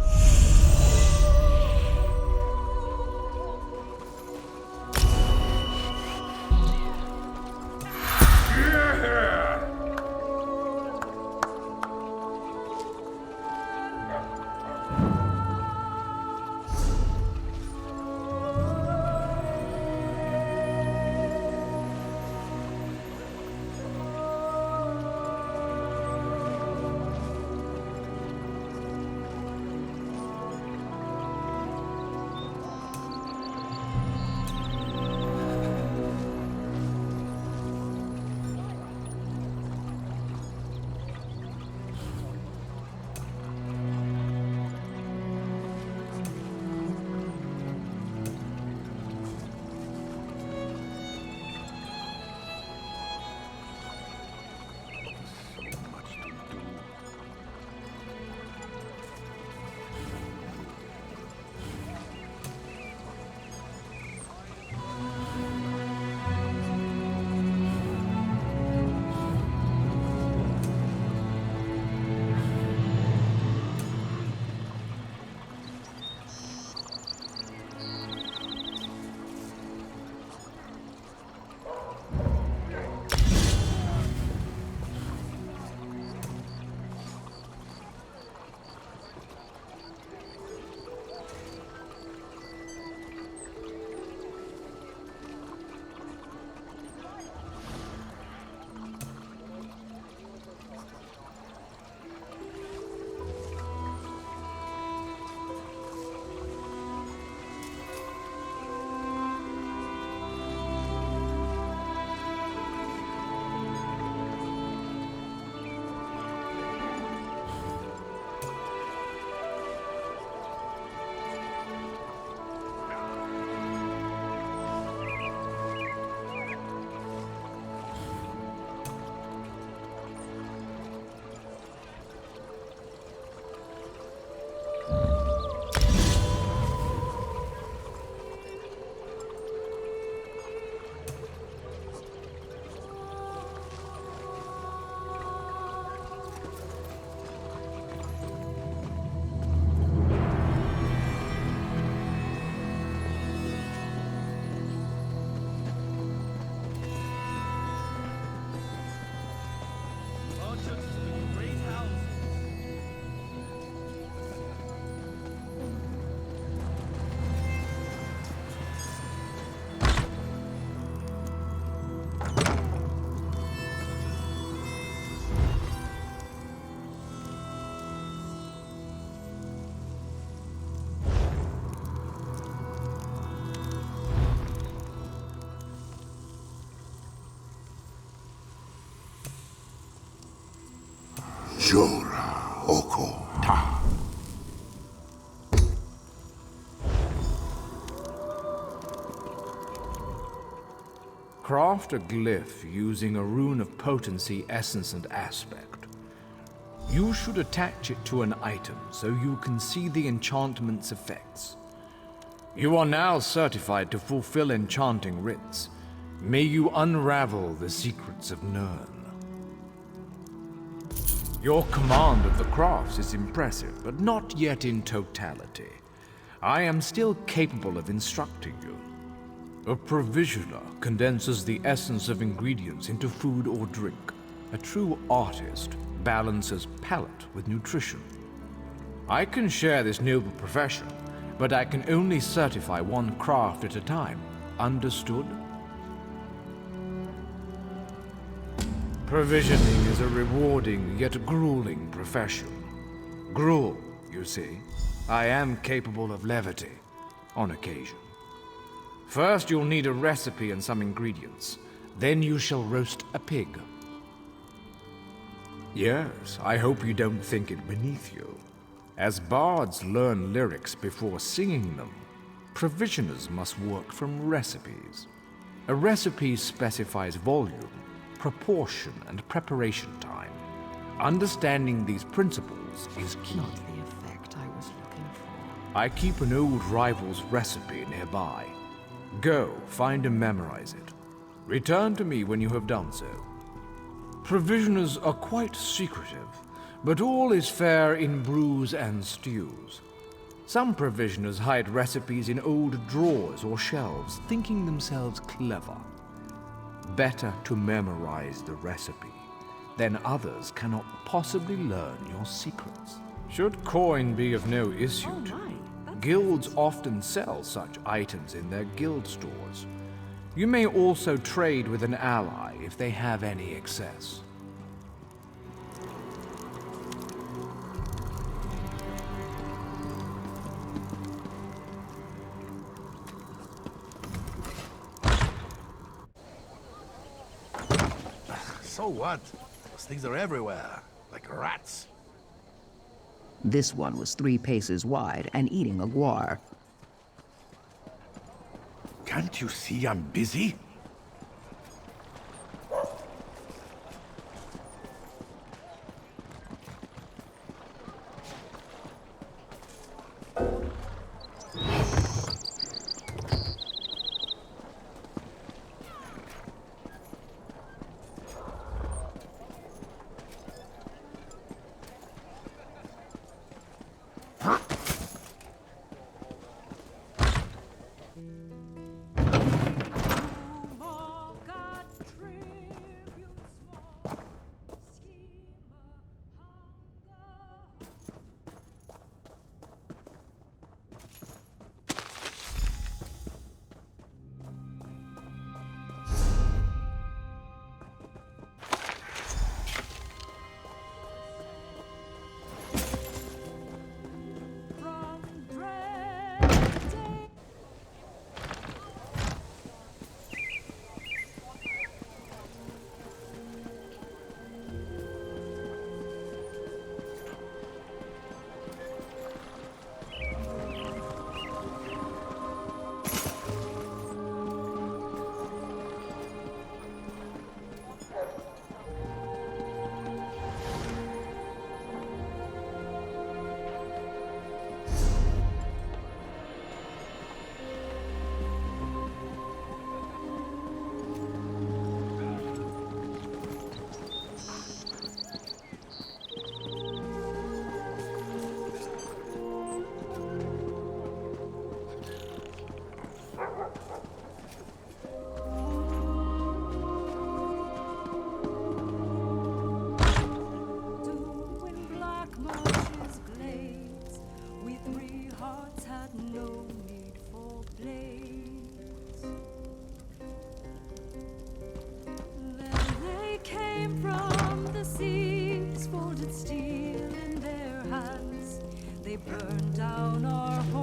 Jora Oko Ta. Craft a glyph using a rune of potency, essence, and aspect. You should attach it to an item so you can see the enchantment's effects. You are now certified to fulfill enchanting rites. May you unravel the secrets of Nirn. Your command of the crafts is impressive, but not yet in totality. I am still capable of instructing you. A provisioner condenses the essence of ingredients into food or drink. A true artist balances palate with nutrition. I can share this noble profession, but I can only certify one craft at a time. Understood? Provisioning is a rewarding yet grueling profession. Gruel, you see. I am capable of levity, on occasion. First, you'll need a recipe and some ingredients. Then you shall roast a pig. Yes, I hope you don't think it beneath you. As bards learn lyrics before singing them, provisioners must work from recipes. A recipe specifies volume, proportion, and preparation time. Understanding these principles is key. Not the effect I was looking for. I keep an old rival's recipe nearby. Go, find and memorize it. Return to me when you have done so. Provisioners are quite secretive, but all is fair in brews and stews. Some provisioners hide recipes in old drawers or shelves, thinking themselves clever. Better to memorize the recipe. Then others cannot possibly learn your secrets. Should coin be of no issue to you, guilds often sell such items in their guild stores. You may also trade with an ally if they have any excess. So what? Those things are everywhere, like rats. This one was 3 paces wide and eating a guar. Can't you see I'm busy?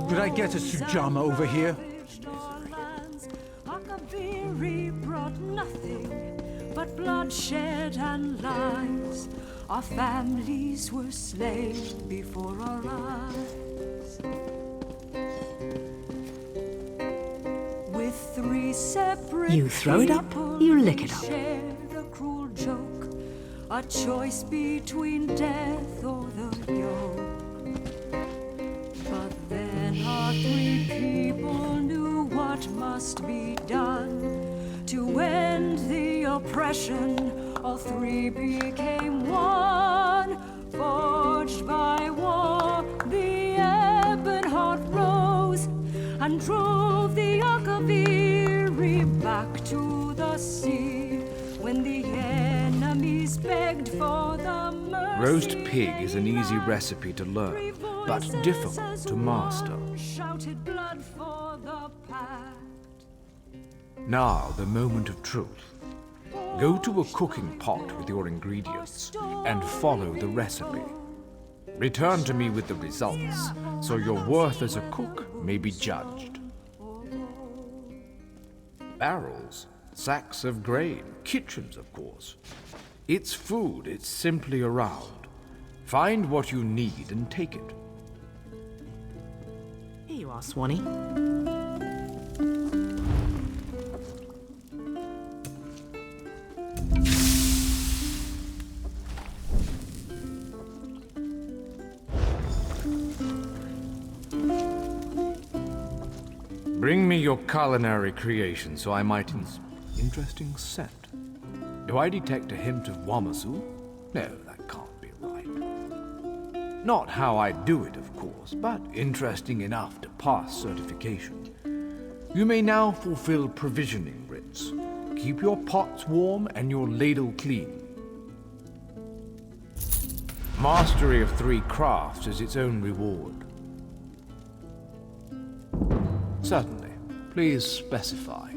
Could I get a Sujama over here? Akabiri brought nothing but bloodshed and lies. Our families were slain before our eyes. With 3 separate You throw it up, you lick it up. shared a cruel joke, a choice between death or the yoke. But then our 3 people knew what must be done to end the oppression. All 3 became one, forged by war. The ebon heart rose and drove the Akaviri back to the sea. When the enemies begged for the mercy, Roast pig is an easy recipe to learn, but difficult to master. shouted blood for the pact. Now, the moment of truth. Go to a cooking pot with your ingredients and follow the recipe. Return to me with the results, so your worth as a cook may be judged. Barrels, sacks of grain, kitchens, of course. It's food, it's simply around. Find what you need and take it. Here you are, Swanee. Bring me your culinary creation so I might interesting scent. Do I detect a hint of Wamasu? No, that can't be right. Not how I do it, of course, but interesting enough to pass certification. You may now fulfill provisioning writs. Keep your pots warm and your ladle clean. Mastery of 3 crafts is its own reward. Certainly. Please specify.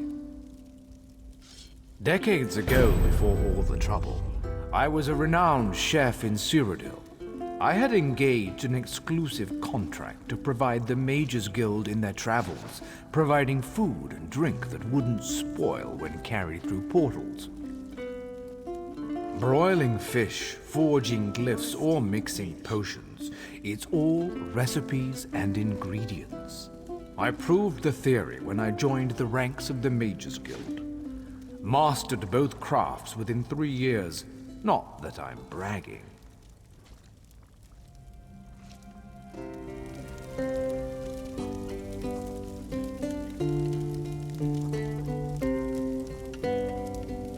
Decades ago, before all the trouble, I was a renowned chef in Cyrodiil. I had engaged an exclusive contract to provide the Mages Guild in their travels, providing food and drink that wouldn't spoil when carried through portals. Broiling fish, forging glyphs, or mixing potions, it's all recipes and ingredients. I proved the theory when I joined the ranks of the Mages Guild. Mastered both crafts within 3 years. Not that I'm bragging.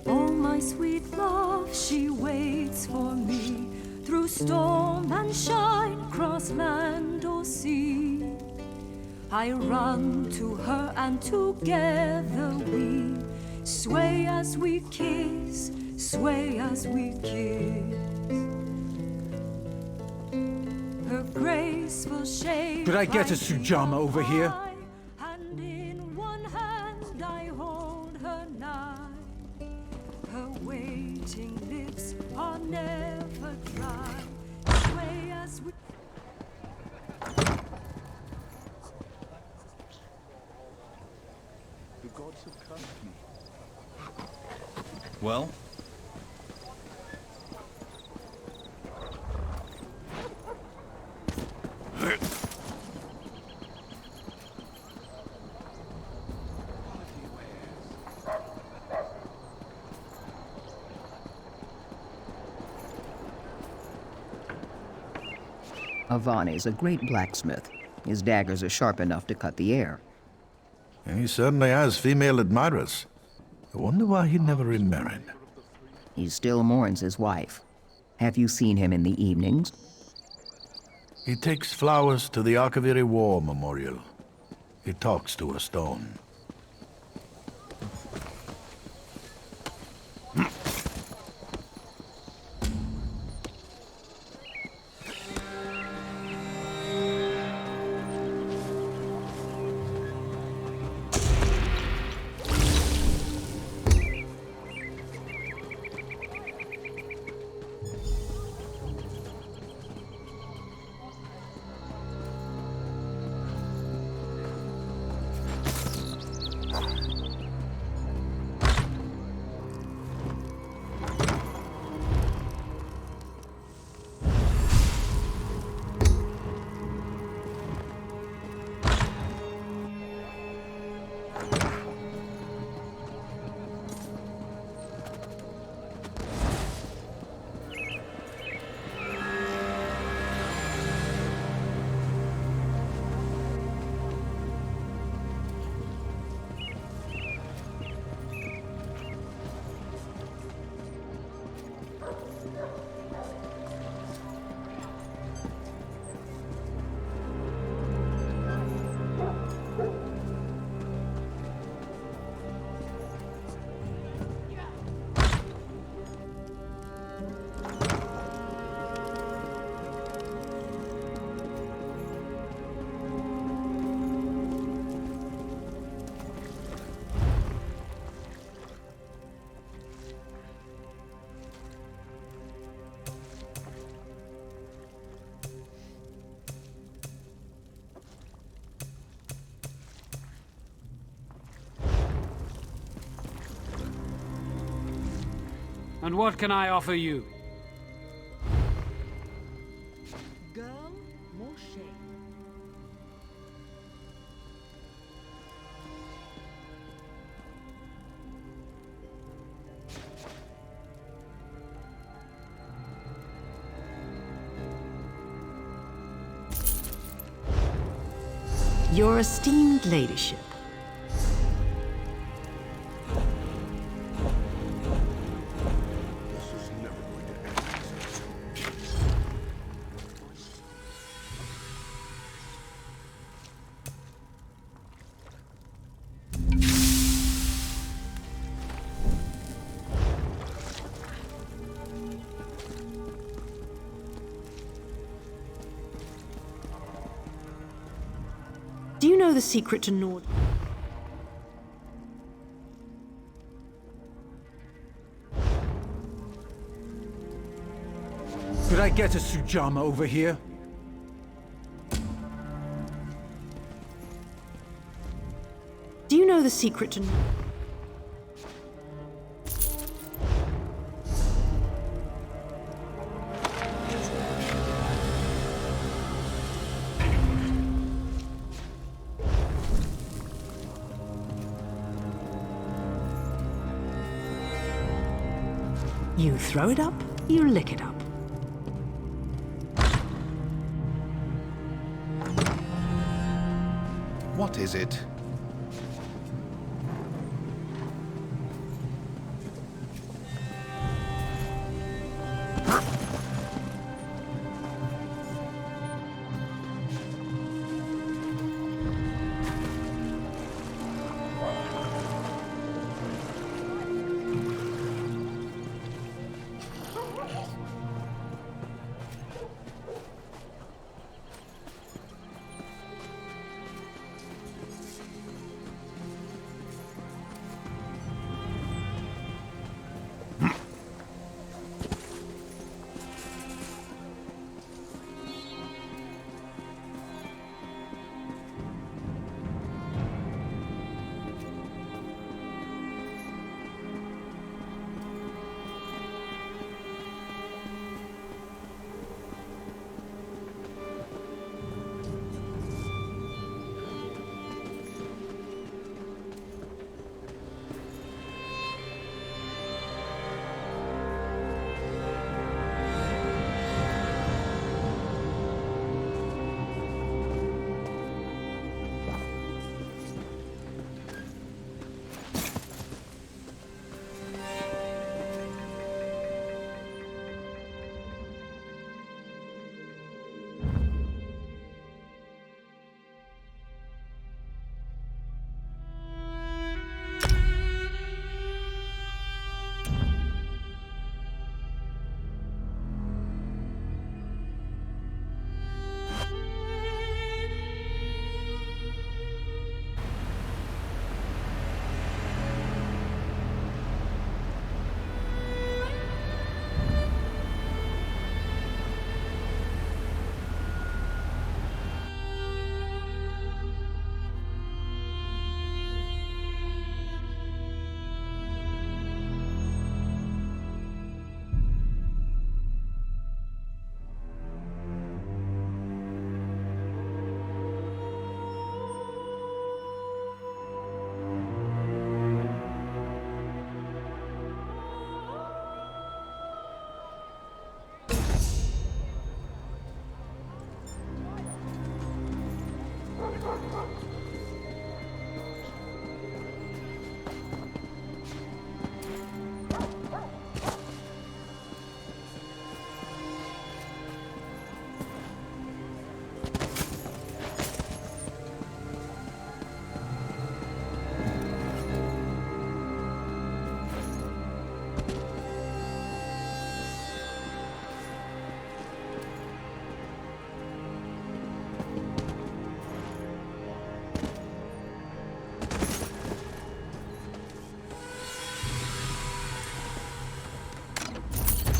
Oh, my sweet love, she waits for me through storm and shine, cross land or sea. I run to her and together we sway as we kiss, sway as we kiss. Her graceful shape. Could I get a Sujama over here? And in one hand I hold her nigh. Her waiting lips are never dry. Sway as we. The gods have cursed me. Well? Avani's a great blacksmith. His daggers are sharp enough to cut the air. He certainly has female admirers. I wonder why he never remarried. He still mourns his wife. Have you seen him in the evenings? He takes flowers to the Akaviri War Memorial. He talks to a stone. And what can I offer you? Girl, more shame. Your esteemed ladyship. Do you know the secret to Nord? Could I get a Sujama over here? Do you know the secret to Nord? You throw it up, you lick it up. What is it?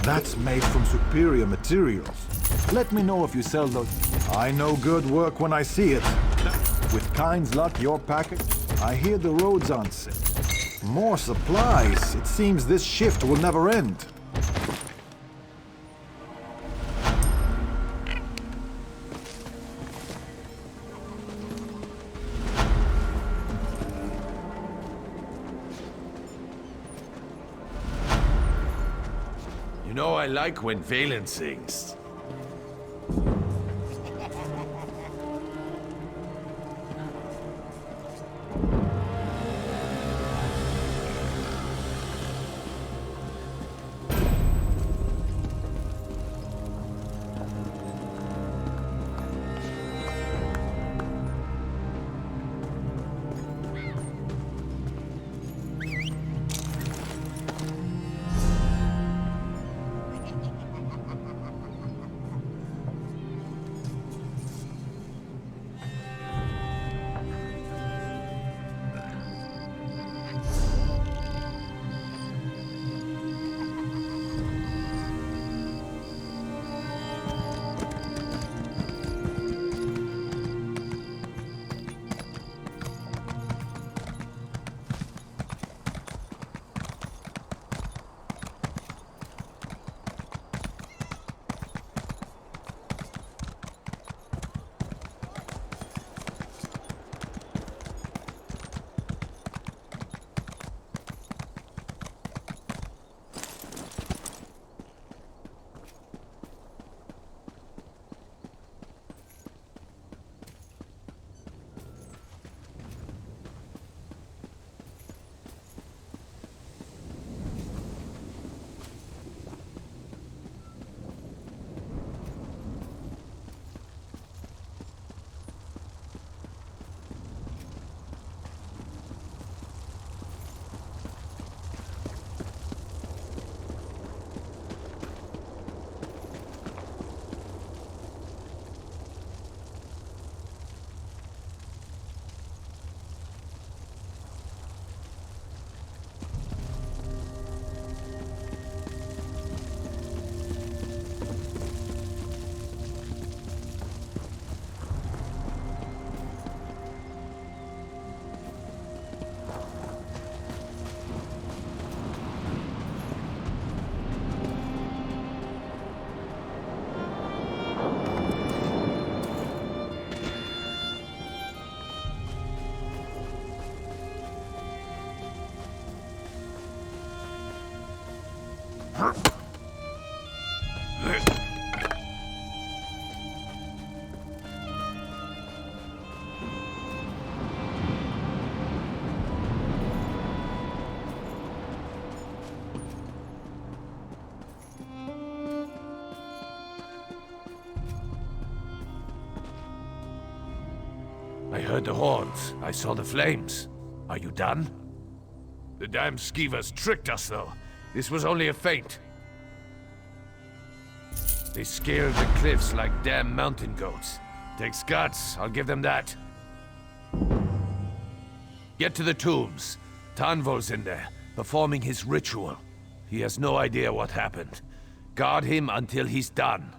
That's made from superior materials. Let me know if you sell those. I know good work when I see it. With Kind's luck, your package, I hear the roads aren't safe. More supplies. It seems this shift will never end. You know I like when Valen sings. I heard the horns. I saw the flames. Are you done? The damn skeevers tricked us, though. This was only a feint. They scaled the cliffs like damn mountain goats. Takes guts, I'll give them that. Get to the tombs. Tanvol's in there, performing his ritual. He has no idea what happened. Guard him until he's done.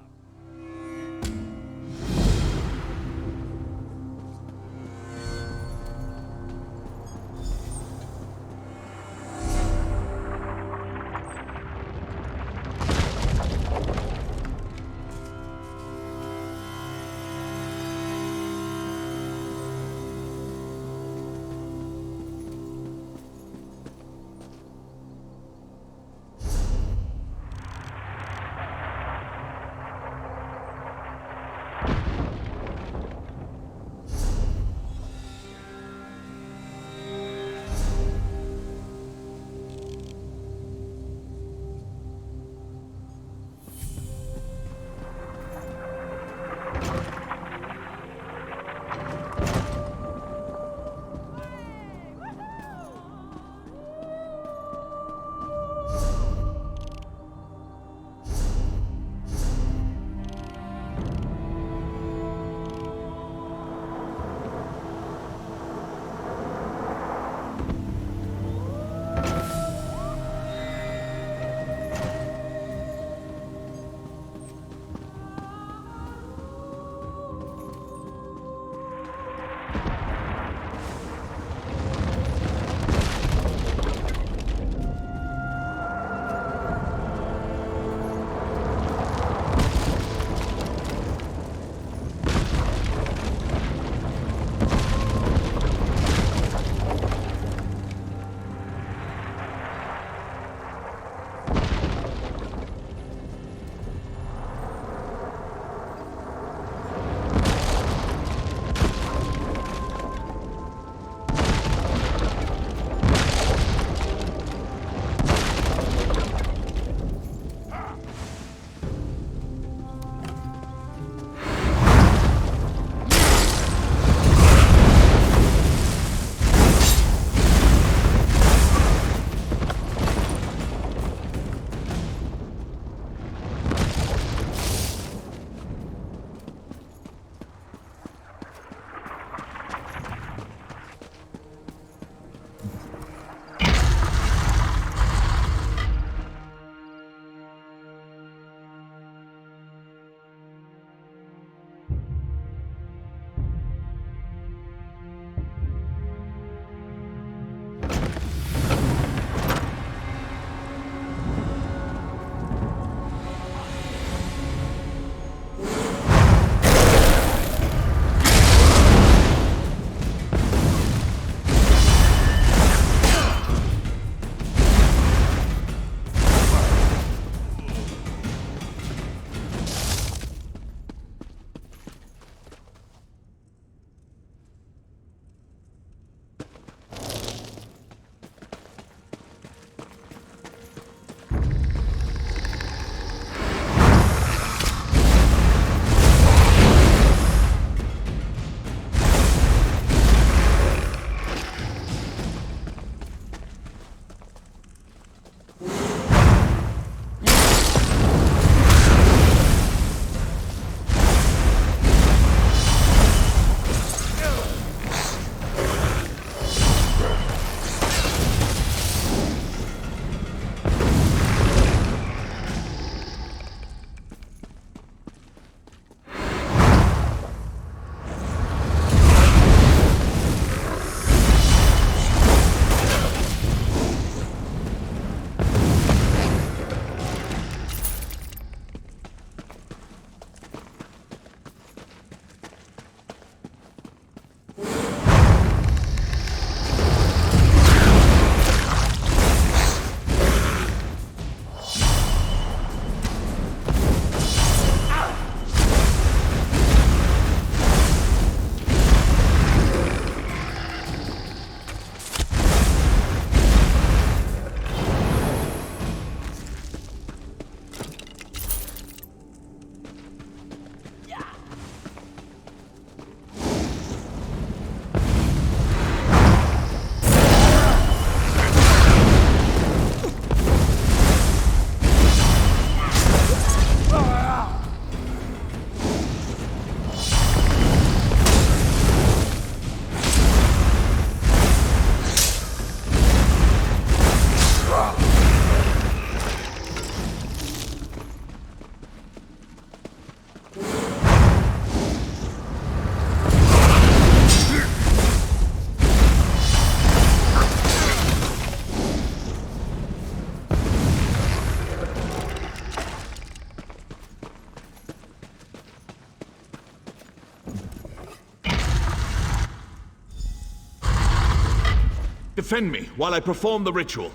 Defend me while I perform the ritual.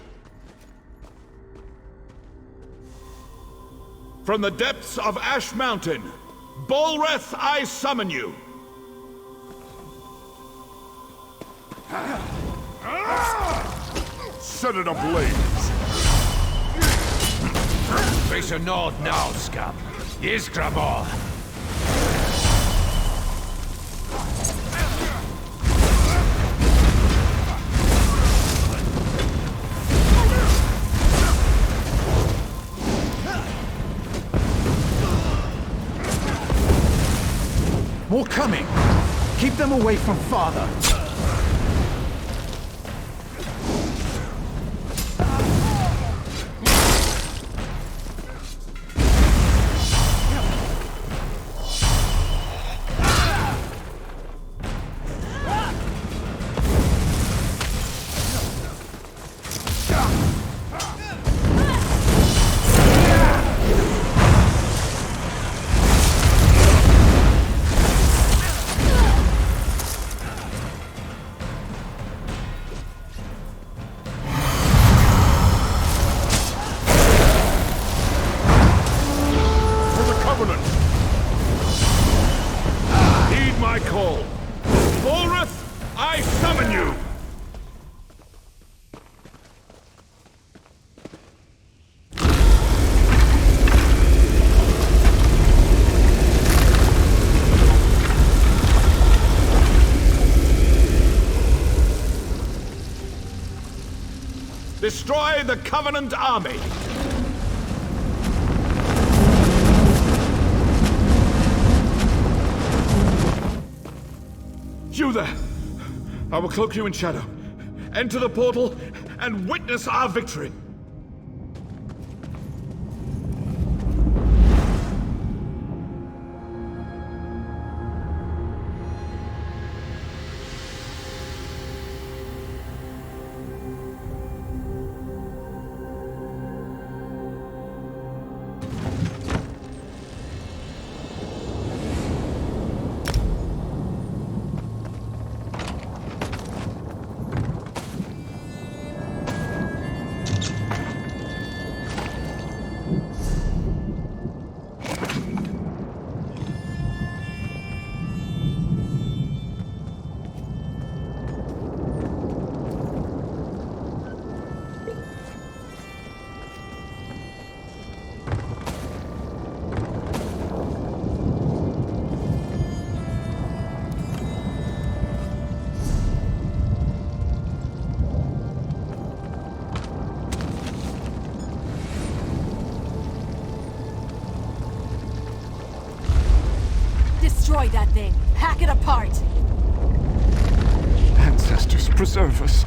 From the depths of Ash Mountain, Bolreth, I summon you! Set it ablaze! Face a nod now, scum. Iskrabor! More coming! Keep them away from Father! Destroy the Covenant army! You there! I will cloak you in shadow. Enter the portal and witness our victory! Destroy that thing! Hack it apart! Ancestors, preserve us.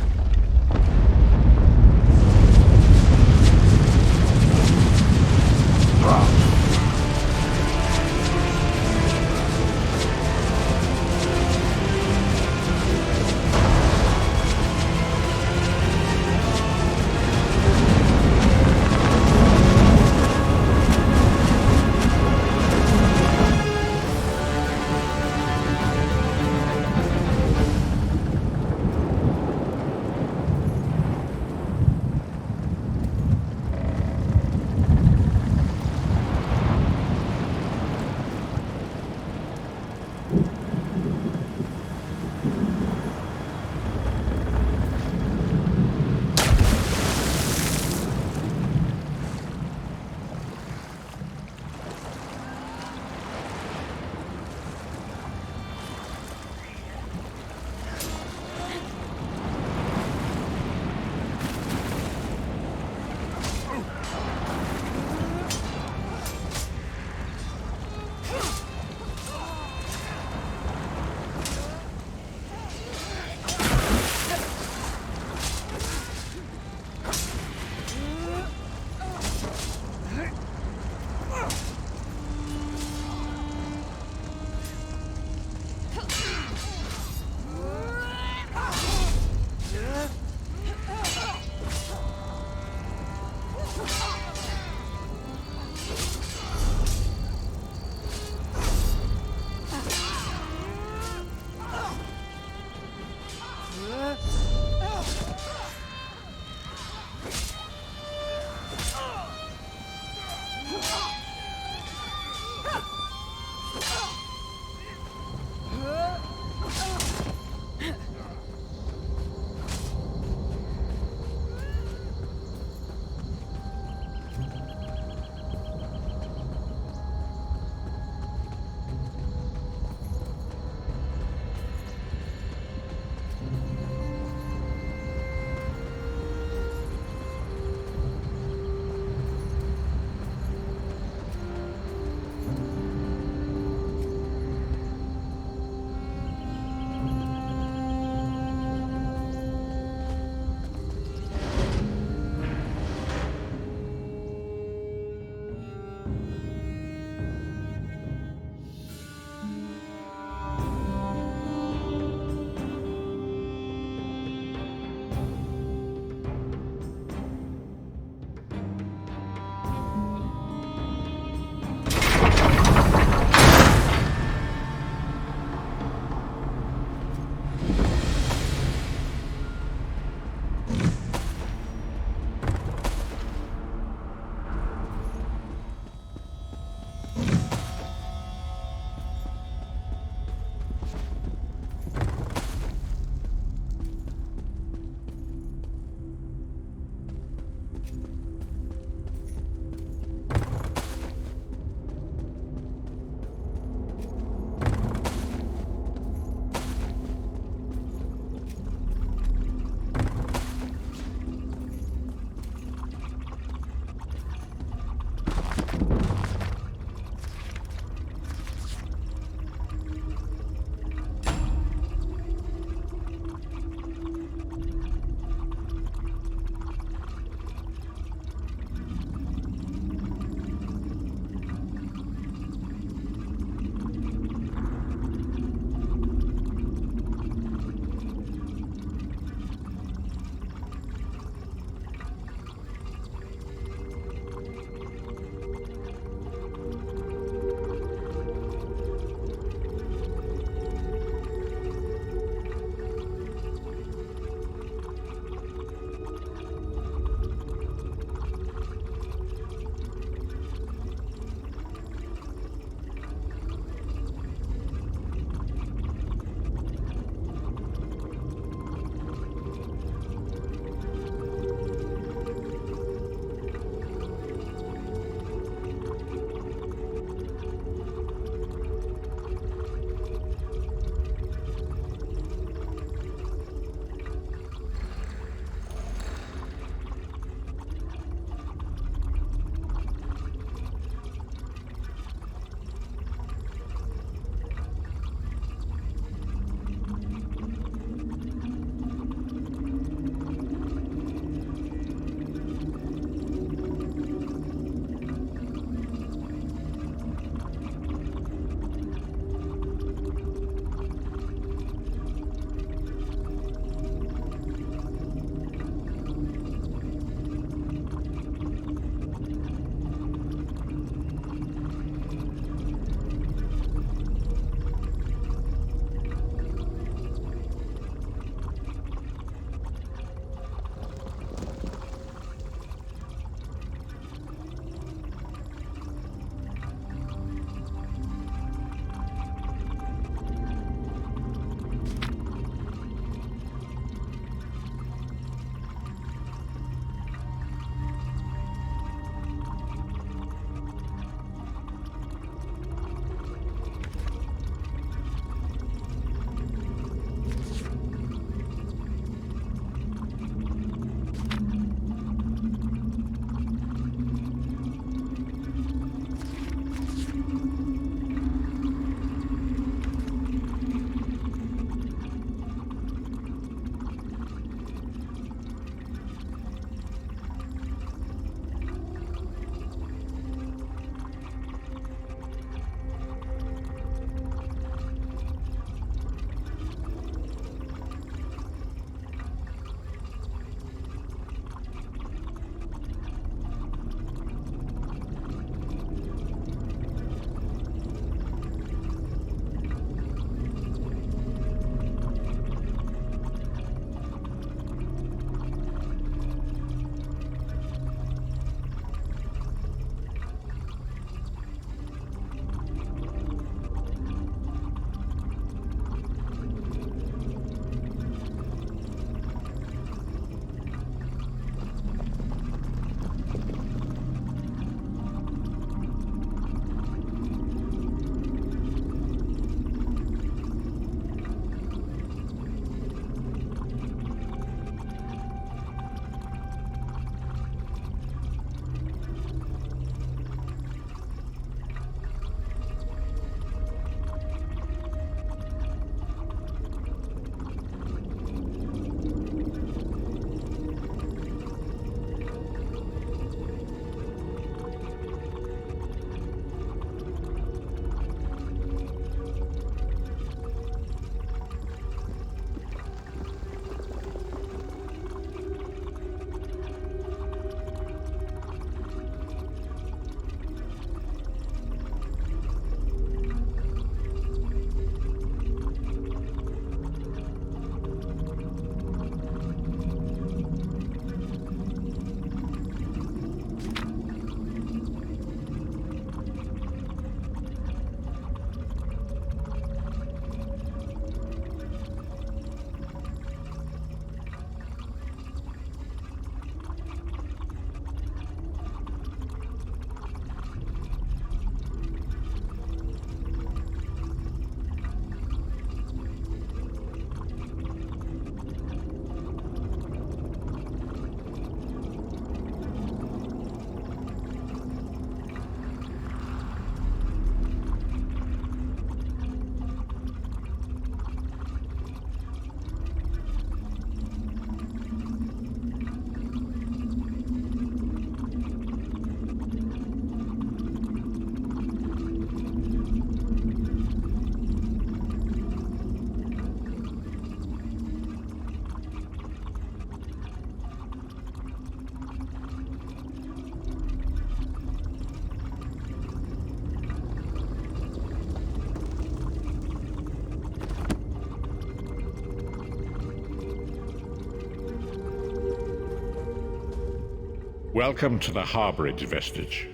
Welcome to the harborage, Vestige.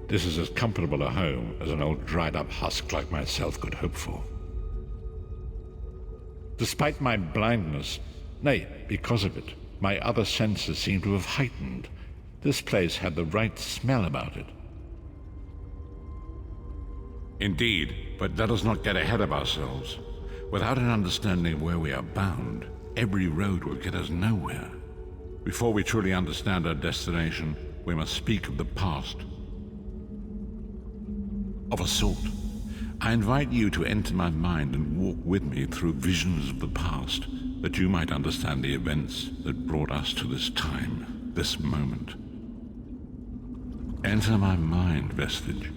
This is as comfortable a home as an old dried-up husk like myself could hope for. Despite my blindness, nay, because of it, my other senses seem to have heightened. This place had the right smell about it. Indeed, but let us not get ahead of ourselves. Without an understanding of where we are bound, every road will get us nowhere. Before we truly understand our destination, we must speak of the past. Of a sort. I invite you to enter my mind and walk with me through visions of the past, that you might understand the events that brought us to this time, this moment. Enter my mind, Vestige,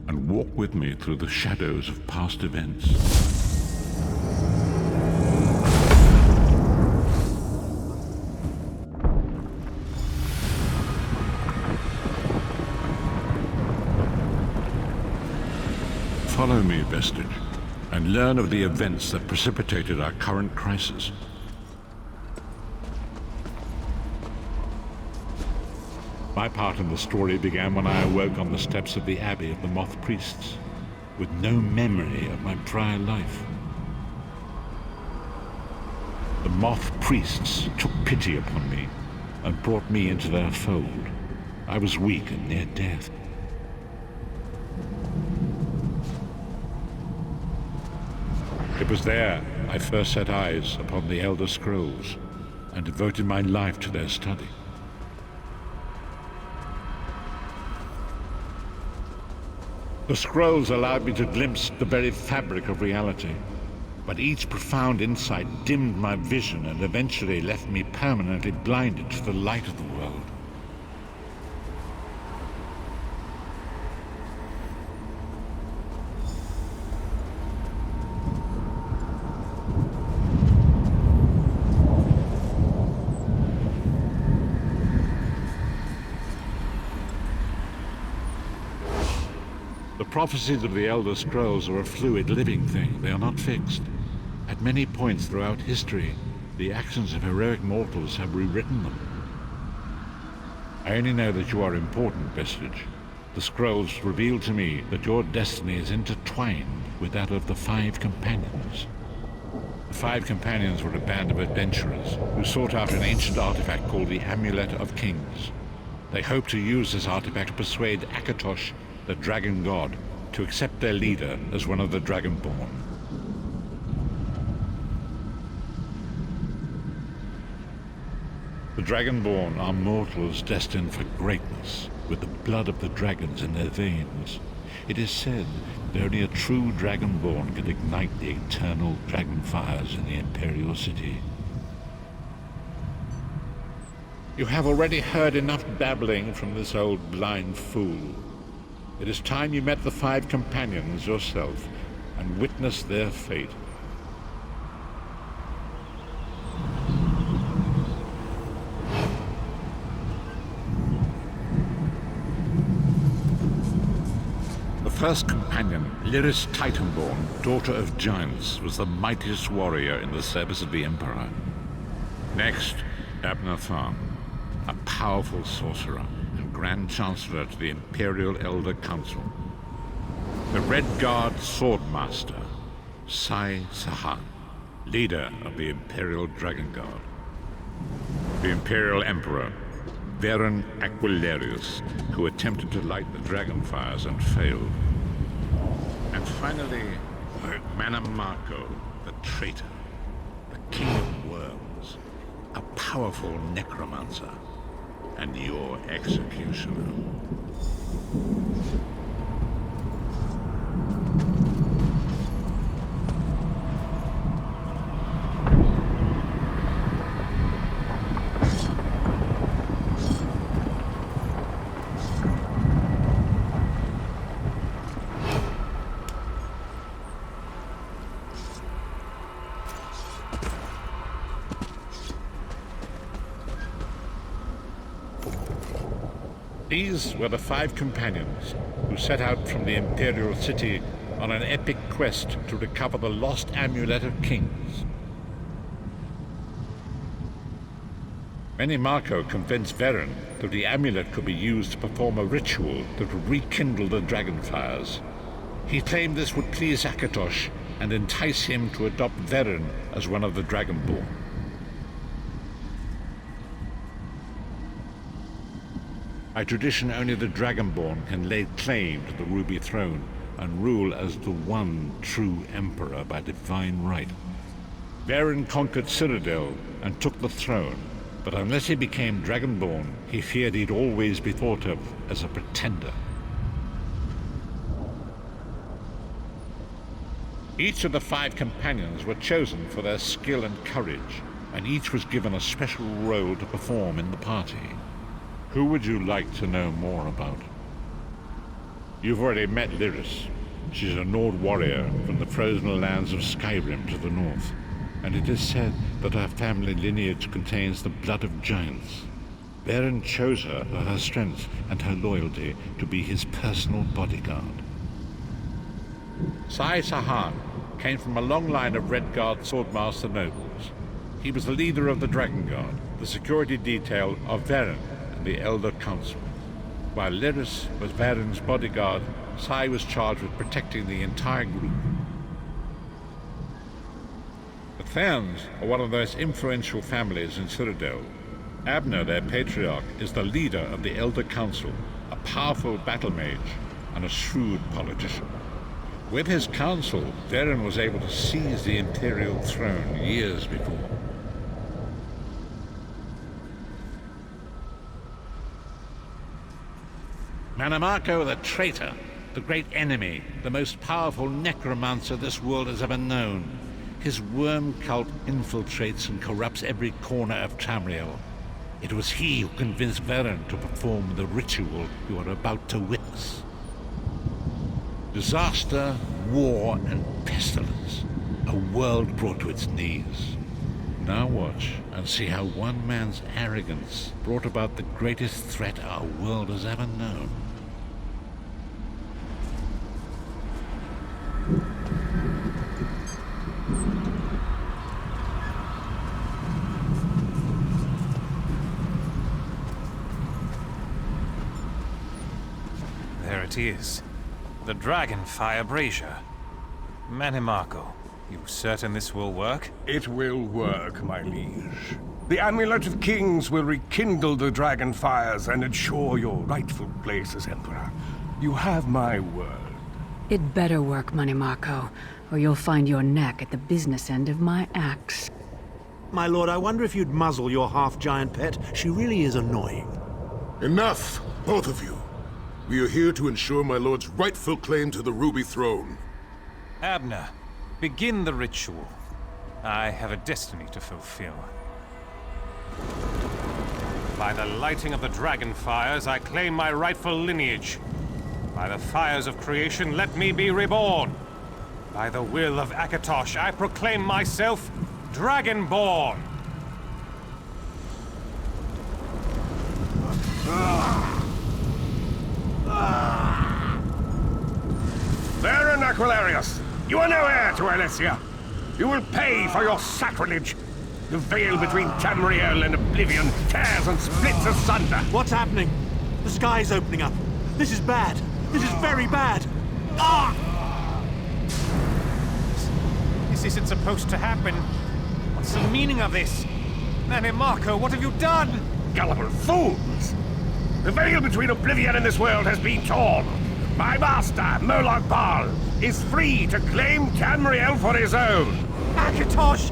and walk with me through the shadows of past events. Follow me, Vestige, and learn of the events that precipitated our current crisis. My part in the story began when I awoke on the steps of the Abbey of the Moth Priests, with no memory of my prior life. The Moth Priests took pity upon me and brought me into their fold. I was weak and near death. It was there I first set eyes upon the Elder Scrolls and devoted my life to their study. The scrolls allowed me to glimpse the very fabric of reality, but each profound insight dimmed my vision and eventually left me permanently blinded to the light of the world. The prophecies of the Elder Scrolls are a fluid, living thing. They are not fixed. At many points throughout history, the actions of heroic mortals have rewritten them. I only know that you are important, Vestige. The scrolls reveal to me that your destiny is intertwined with that of the Five Companions. The Five Companions were a band of adventurers who sought out an ancient artifact called the Amulet of Kings. They hoped to use this artifact to persuade Akatosh, the Dragon God, to accept their leader as one of the Dragonborn. The Dragonborn are mortals destined for greatness, with the blood of the dragons in their veins. It is said that only a true Dragonborn can ignite the eternal dragon fires in the Imperial City. You have already heard enough babbling from this old blind fool. It is time you met the Five Companions yourself and witnessed their fate. The first companion, Lyris Titanborn, daughter of giants, was the mightiest warrior in the service of the Emperor. Next, Abnathan, a powerful sorcerer and Grand Chancellor to the Imperial Elder Council. The Red Guard Swordmaster, Sai Sahan, leader of the Imperial Dragon Guard. The Imperial Emperor, Varen Aquilarius, who attempted to light the dragon fires and failed. And finally, Manamako, the traitor, the King of Worms, a powerful necromancer, and your executioner. These were the Five Companions who set out from the Imperial City on an epic quest to recover the lost Amulet of Kings. Menimarco convinced Veren that the amulet could be used to perform a ritual that would rekindle the dragon fires. He claimed this would please Akatosh and entice him to adopt Veren as one of the Dragonborn. By tradition, only the Dragonborn can lay claim to the Ruby Throne and rule as the one true Emperor by divine right. Veren conquered Cyrodiil and took the throne, but unless he became Dragonborn, he feared he'd always be thought of as a pretender. Each of the 5 companions were chosen for their skill and courage, and each was given a special role to perform in the party. Who would you like to know more about? You've already met Lyris. She's a Nord warrior from the frozen lands of Skyrim to the north, and it is said that her family lineage contains the blood of giants. Veren chose her for her strength and her loyalty to be his personal bodyguard. Sai Sahan came from a long line of Redguard swordmaster nobles. He was the leader of the Dragon Guard, the security detail of Veren and the Elder Council. While Lyris was Veren's bodyguard, Sai was charged with protecting the entire group. The Therns are one of the most influential families in Cyrodiil. Abner, their patriarch, is the leader of the Elder Council, a powerful battle mage and a shrewd politician. With his council, Veren was able to seize the Imperial throne years before. Menimarco the traitor, the great enemy, the most powerful necromancer this world has ever known. His worm cult infiltrates and corrupts every corner of Tamriel. It was he who convinced Veren to perform the ritual you are about to witness. Disaster, war, and pestilence. A world brought to its knees. Now watch and see how one man's arrogance brought about the greatest threat our world has ever known. There it is. The Dragonfire Brazier. Menimarco, you certain this will work? It will work, my liege. The Amulet of Kings will rekindle the dragon fires and ensure your rightful place as Emperor. You have my word. It better work, Menimarco, or you'll find your neck at the business end of my axe. My lord, I wonder if you'd muzzle your half-giant pet. She really is annoying. Enough, both of you. We are here to ensure my lord's rightful claim to the Ruby Throne. Abner, begin the ritual. I have a destiny to fulfill. By the lighting of the dragon fires, I claim my rightful lineage. By the fires of creation, let me be reborn. By the will of Akatosh, I proclaim myself Dragonborn. Veren Aquilarius, you are no heir to Alessia. You will pay for your sacrilege. The veil between Tamriel and Oblivion tears and splits asunder. What's happening? The sky's opening up. This is bad. This is very bad. Ah! This isn't supposed to happen. What's the meaning of this? Menimarco, what have you done? Gullible fools! The veil between Oblivion and this world has been torn. My master, Molag Bal, is free to claim Tamriel for his own. Akatosh,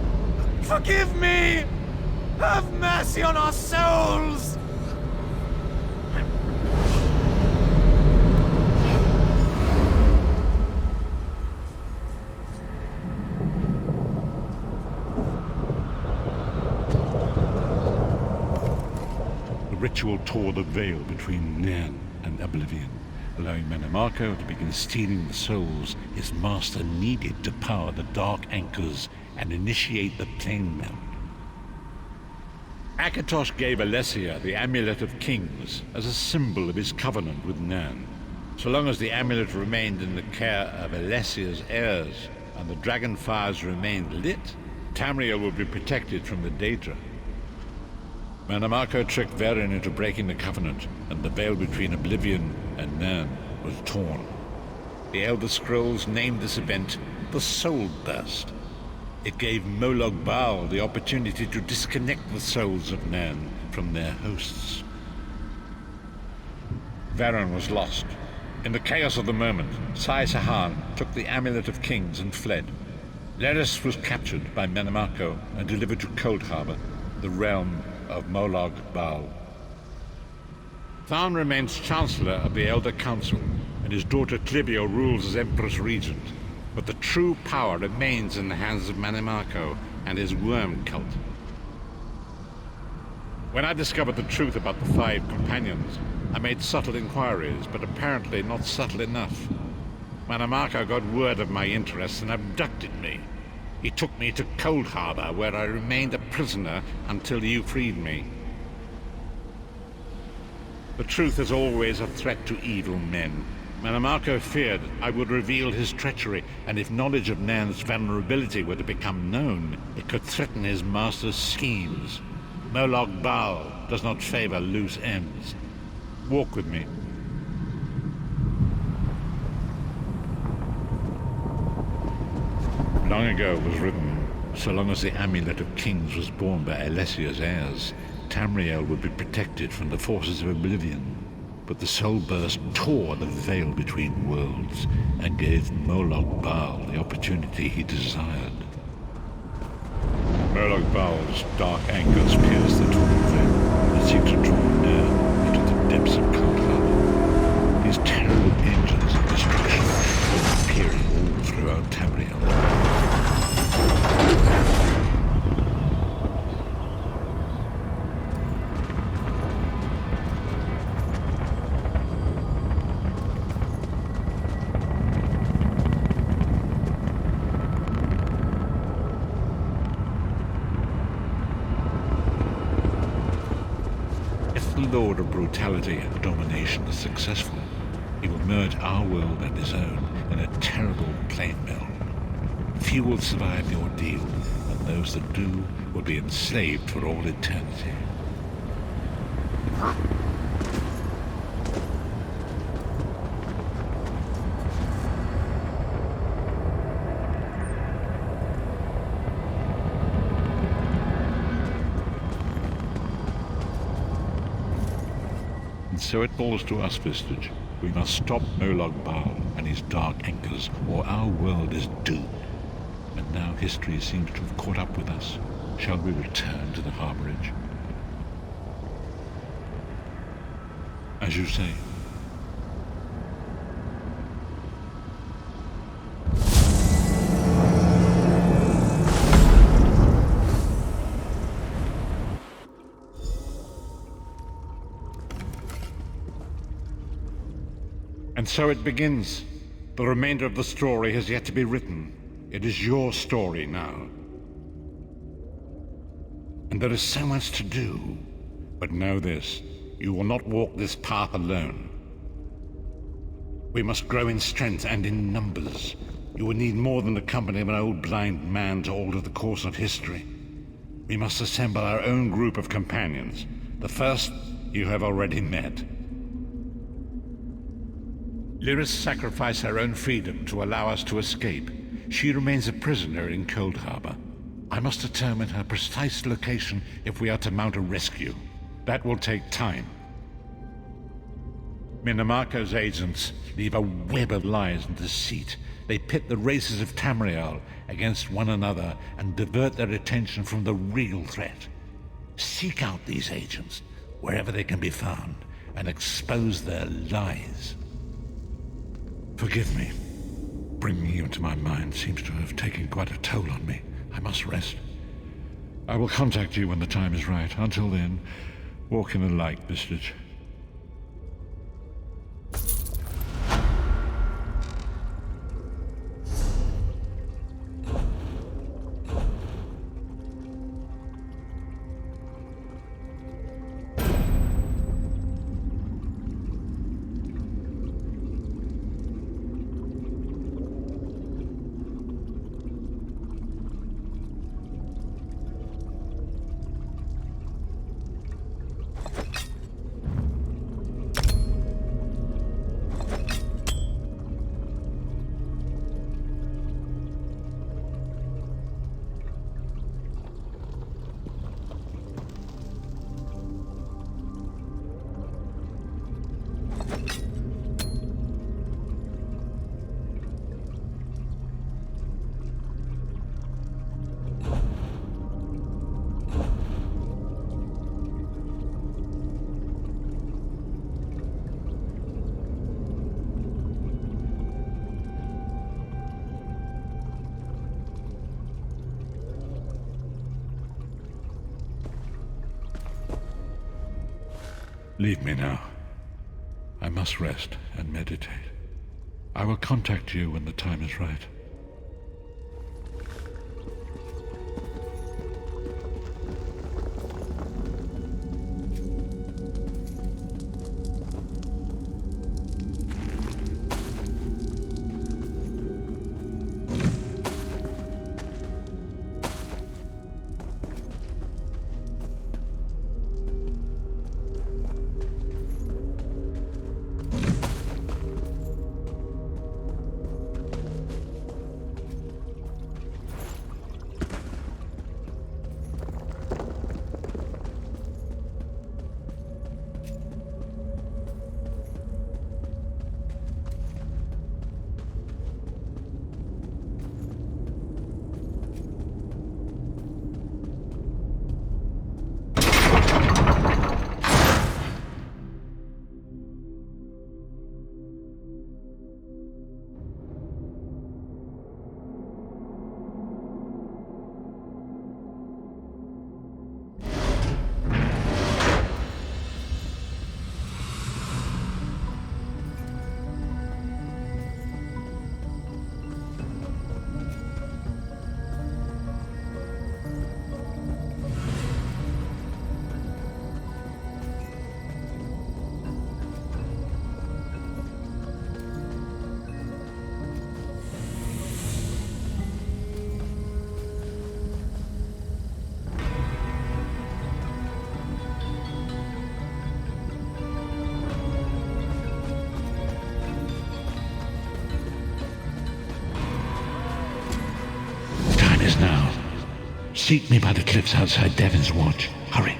forgive me! Have mercy on our souls! The ritual tore the veil between Nairn and Oblivion, allowing Menimarco to begin stealing the souls his master needed to power the Dark Anchors and initiate the plane melt. Akatosh gave Alessia the Amulet of Kings as a symbol of his covenant with Nairn. So long as the amulet remained in the care of Alessia's heirs and the dragon fires remained lit, Tamriel would be protected from the Daedra. Manamako tricked Varen into breaking the Covenant, and the veil between Oblivion and Nern was torn. The Elder Scrolls named this event the Soul Burst. It gave Molag Bal the opportunity to disconnect the souls of Nern from their hosts. Varen was lost. In the chaos of the moment, Sai Sahan took the Amulet of Kings and fled. Leris was captured by Manamako and delivered to Cold Harbor, the realm of Molag Bal. Tharn remains Chancellor of the Elder Council, and his daughter Clivio rules as Empress Regent. But the true power remains in the hands of Manamako and his worm cult. When I discovered the truth about the 5 companions, I made subtle inquiries, but apparently not subtle enough. Manamako got word of my interests and abducted me. He took me to Cold Harbor, where I remained a prisoner until you freed me. The truth is always a threat to evil men. Manamako feared I would reveal his treachery, and if knowledge of Nan's vulnerability were to become known, it could threaten his master's schemes. Molag Bal does not favor loose ends. Walk with me. Long ago it was written, so long as the Amulet of Kings was borne by Alessia's heirs, Tamriel would be protected from the forces of Oblivion. But the Soul Burst tore the veil between worlds and gave Molag Bal the opportunity he desired. Molag Bal's dark anchors pierce the torn veil and seek to draw Nern into the depths of Cold Harbor. These terrible engines of destruction are appearing all throughout Tamriel. Lord of brutality and domination is successful, he will merge our world and his own in a terrible plain meld. Few will survive the ordeal, and those that do will be enslaved for all eternity. So it falls to us, Vistage. We must stop Molag Bal and his dark anchors, or our world is doomed. And now history seems to have caught up with us. Shall we return to the harborage? As you say. And so it begins. The remainder of the story has yet to be written. It is your story now. And there is so much to do. But know this, you will not walk this path alone. We must grow in strength and in numbers. You will need more than the company of an old blind man to alter the course of history. We must assemble our own group of companions. The first you have already met. Lyris sacrificed her own freedom to allow us to escape. She remains a prisoner in Cold Harbor. I must determine her precise location if we are to mount a rescue. That will take time. Minamako's agents leave a web of lies and deceit. They pit the races of Tamriel against one another and divert their attention from the real threat. Seek out these agents, wherever they can be found, and expose their lies. Forgive me. Bringing you into my mind seems to have taken quite a toll on me. I must rest. I will contact you when the time is right. Until then, walk in the light, Vistage. Leave me now. I must rest and meditate. I will contact you when the time is right. Now. Seek me by the cliffs outside Devon's Watch. Hurry.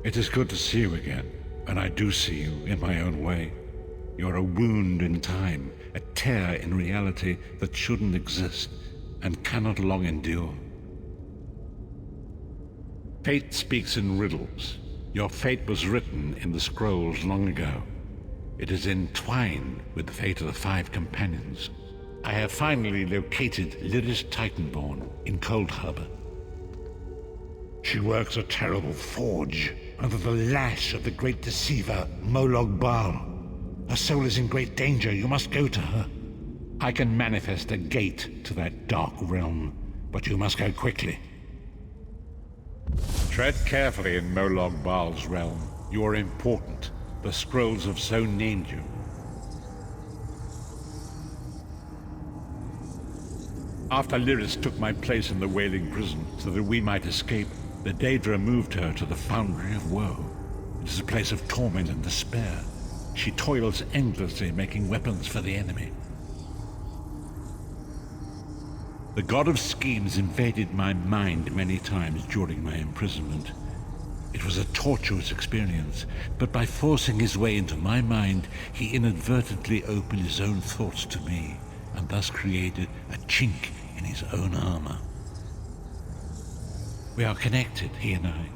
It is good to see you again, and I do see you in my own way. You're a wound in time, a tear in reality that shouldn't exist and cannot long endure. Fate speaks in riddles. Your fate was written in the scrolls long ago. It is entwined with the fate of the 5 companions. I have finally located Lyris Titanborn in Cold Harbor. She works a terrible forge under the lash of the great deceiver, Molog Baal. Her soul is in great danger. You must go to her. I can manifest a gate to that dark realm, but you must go quickly. Tread carefully in Molog Baal's realm. You are important. The scrolls have so named you. After Lyris took my place in the Wailing Prison so that we might escape, the Daedra moved her to the Foundry of Woe. It is a place of torment and despair. She toils endlessly making weapons for the enemy. The God of Schemes invaded my mind many times during my imprisonment. It was a tortuous experience, but by forcing his way into my mind, he inadvertently opened his own thoughts to me, and thus created a chink in his own armor. We are connected, he and I.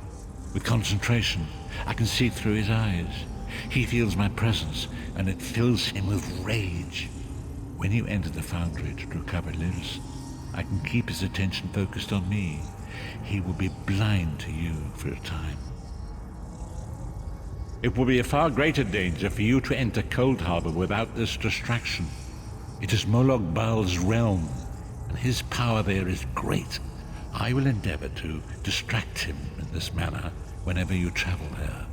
With concentration, I can see through his eyes. He feels my presence, and it fills him with rage. When you enter the Foundry to recover Lyris, I can keep his attention focused on me. He will be blind to you for a time. It will be a far greater danger for you to enter Cold Harbor without this distraction. It is Molog Baal's realm, and his power there is great. I will endeavor to distract him in this manner whenever you travel there.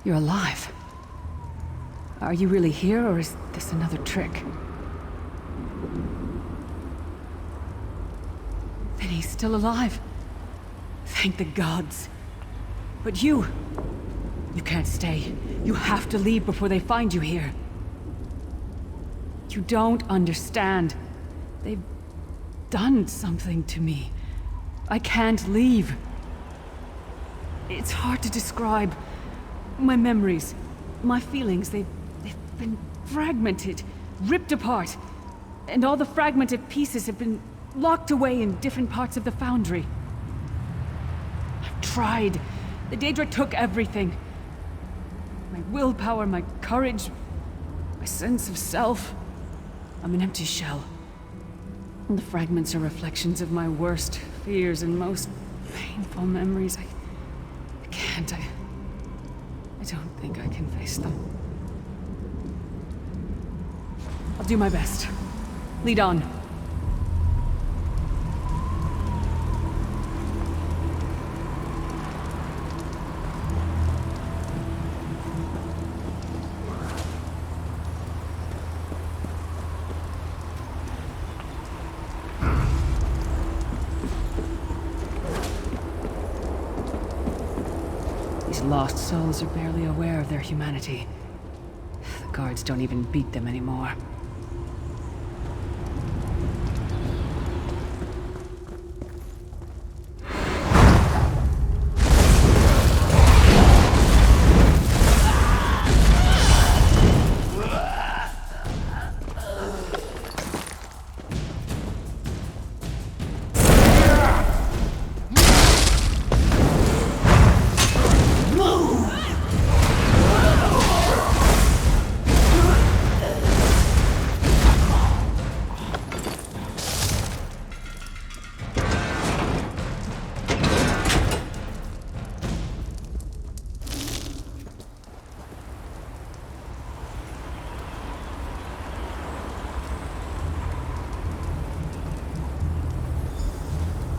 You're alive. Are you really here, or is this another trick? Then he's still alive. Thank the gods. But you can't stay. You have to leave before they find you here. You don't understand. They've done something to me. I can't leave. It's hard to describe. My memories, my feelings, they've been fragmented, ripped apart. And all the fragmented pieces have been locked away in different parts of the foundry. I've tried. The Daedra took everything. My willpower, my courage, my sense of self. I'm an empty shell. And the fragments are reflections of my worst fears and most painful memories. I can't. I don't think I can face them. I'll do my best. Lead on. These lost souls are barely aware of their humanity. The guards don't even beat them anymore.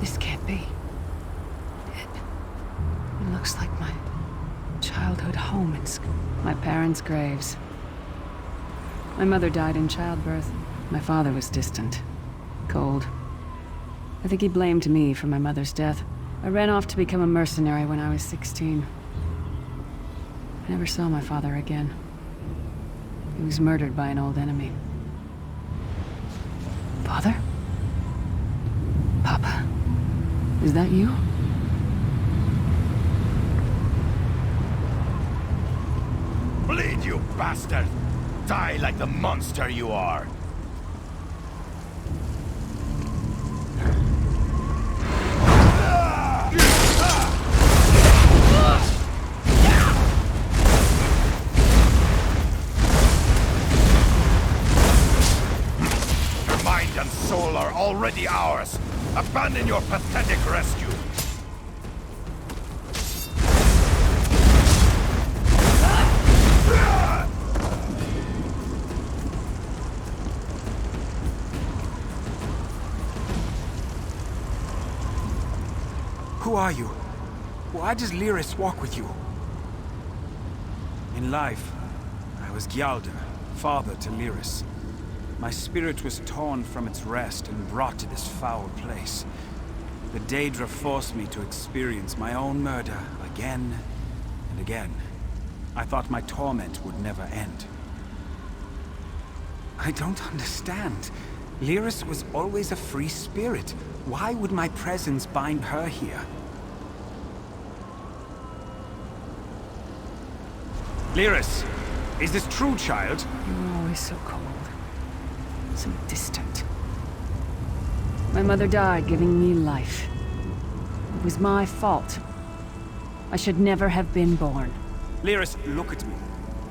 This can't be. It looks like my childhood home and my parents' graves. My mother died in childbirth. My father was distant, cold. I think he blamed me for my mother's death. I ran off to become a mercenary when I was 16. I never saw my father again. He was murdered by an old enemy. Father? Papa? Is that you? Bleed, you bastard! Die like the monster you are! Your mind and soul are already ours! Abandon your pathetic rescue! Who are you? Why does Lyris walk with you? In life, I was Gyalda, father to Lyris. My spirit was torn from its rest and brought to this foul place. The Daedra forced me to experience my own murder again and again. I thought my torment would never end. I don't understand. Lyris was always a free spirit. Why would my presence bind her here? Lyris, is this true, child? You were always so cold. So distant. My mother died giving me life. It was my fault. I should never have been born. Lyris, look at me.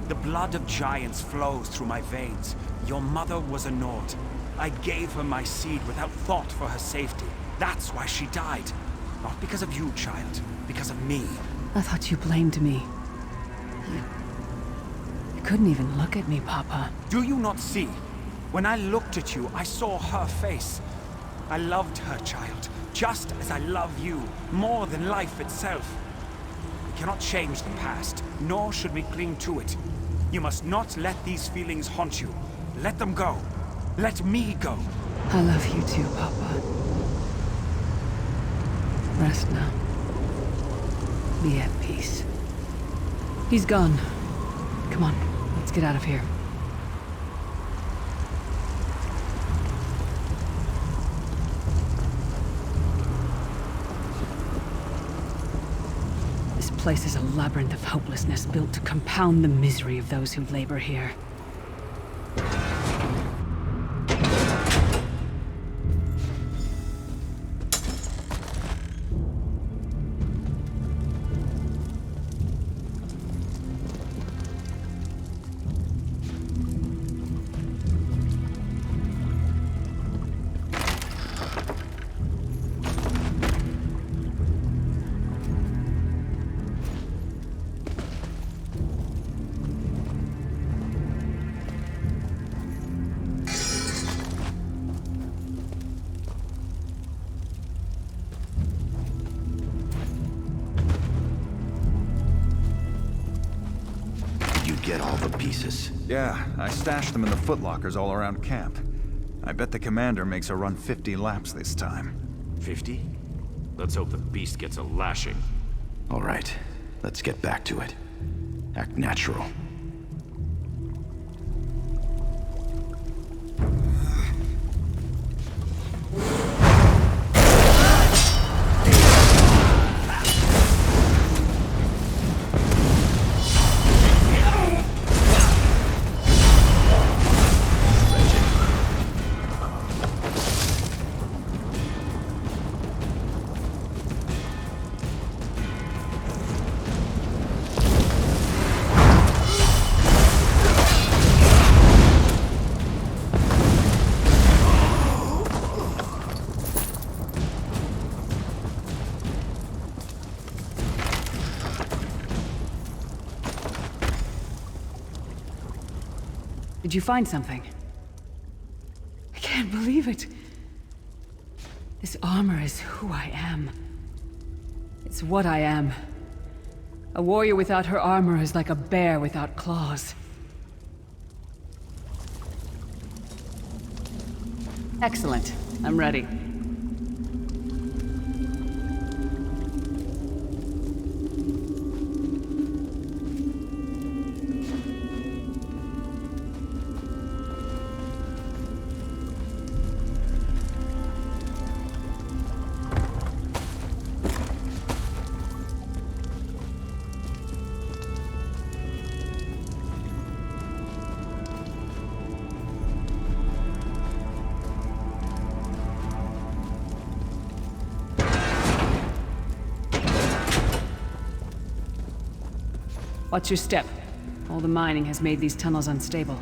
The blood of giants flows through my veins. Your mother was a Nord. I gave her my seed without thought for her safety. That's why she died. Not because of you, child. Because of me. I thought you blamed me. You couldn't even look at me, Papa. Do you not see? When I looked at you, I saw her face. I loved her, child, just as I love you, more than life itself. We cannot change the past, nor should we cling to it. You must not let these feelings haunt you. Let them go. Let me go. I love you too, Papa. Rest now. Be at peace. He's gone. Come on, let's get out of here. This place is a labyrinth of hopelessness built to compound the misery of those who labor here. Get all the pieces. Yeah, I stashed them in the footlockers all around camp. I bet the commander makes a run 50 laps this time. 50? Let's hope the beast gets a lashing. All right, let's get back to it. Act natural. Did you find something? I can't believe it. This armor is who I am. It's what I am. A warrior without her armor is like a bear without claws. Excellent. I'm ready. Watch your step. All the mining has made these tunnels unstable.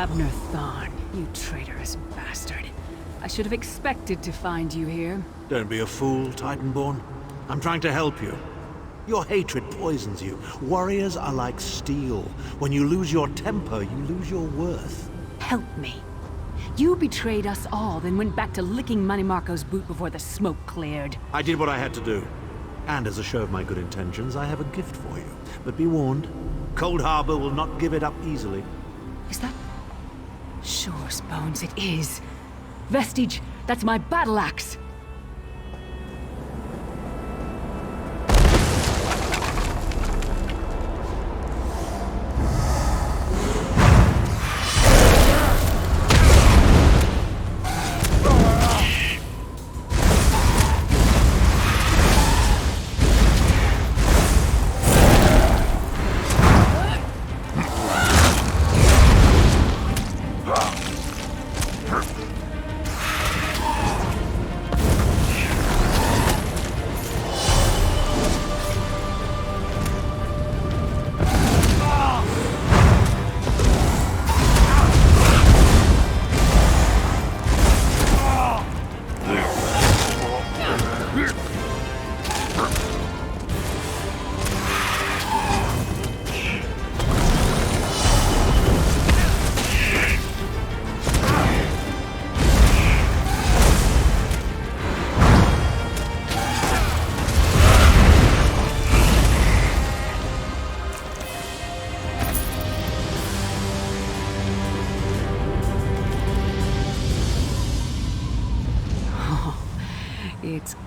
Abner Thorn, you traitorous bastard. I should have expected to find you here. Don't be a fool, Titanborn. I'm trying to help you. Your hatred poisons you. Warriors are like steel. When you lose your temper, you lose your worth. Help me. You betrayed us all, then went back to licking Manny Marco's boot before the smoke cleared. I did what I had to do. And as a show of my good intentions, I have a gift for you. But be warned, Cold Harbor will not give it up easily. Is that... Sure, Bones, it is. Vestige, that's my battle axe.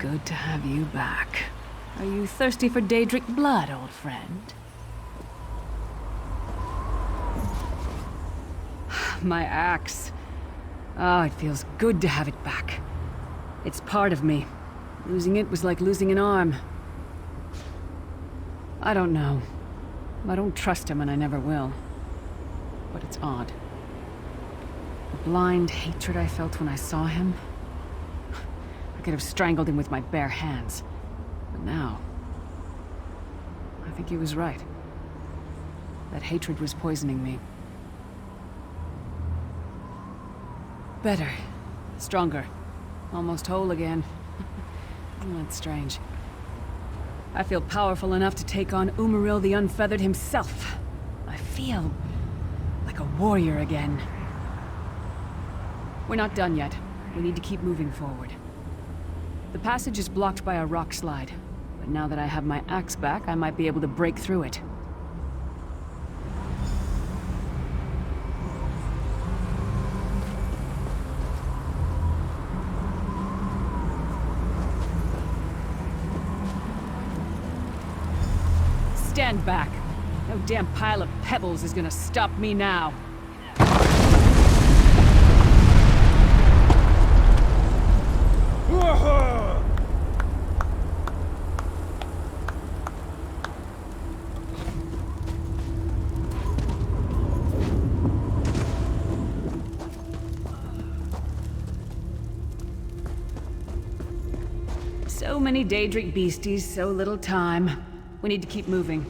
good to have you back. Are you thirsty for Daedric blood, old friend? My axe. Oh, it feels good to have it back. It's part of me. Losing it was like losing an arm. I don't know. I don't trust him and I never will. But it's odd. The blind hatred I felt when I saw him. I could have strangled him with my bare hands. But now... I think he was right. That hatred was poisoning me. Better. Stronger. Almost whole again. That's strange. I feel powerful enough to take on Umaril the Unfeathered himself. I feel like a warrior again. We're not done yet. We need to keep moving forward. The passage is blocked by a rock slide, but now that I have my axe back, I might be able to break through it. Stand back. No damn pile of pebbles is gonna stop me now. So many Daedric beasties, so little time. We need to keep moving.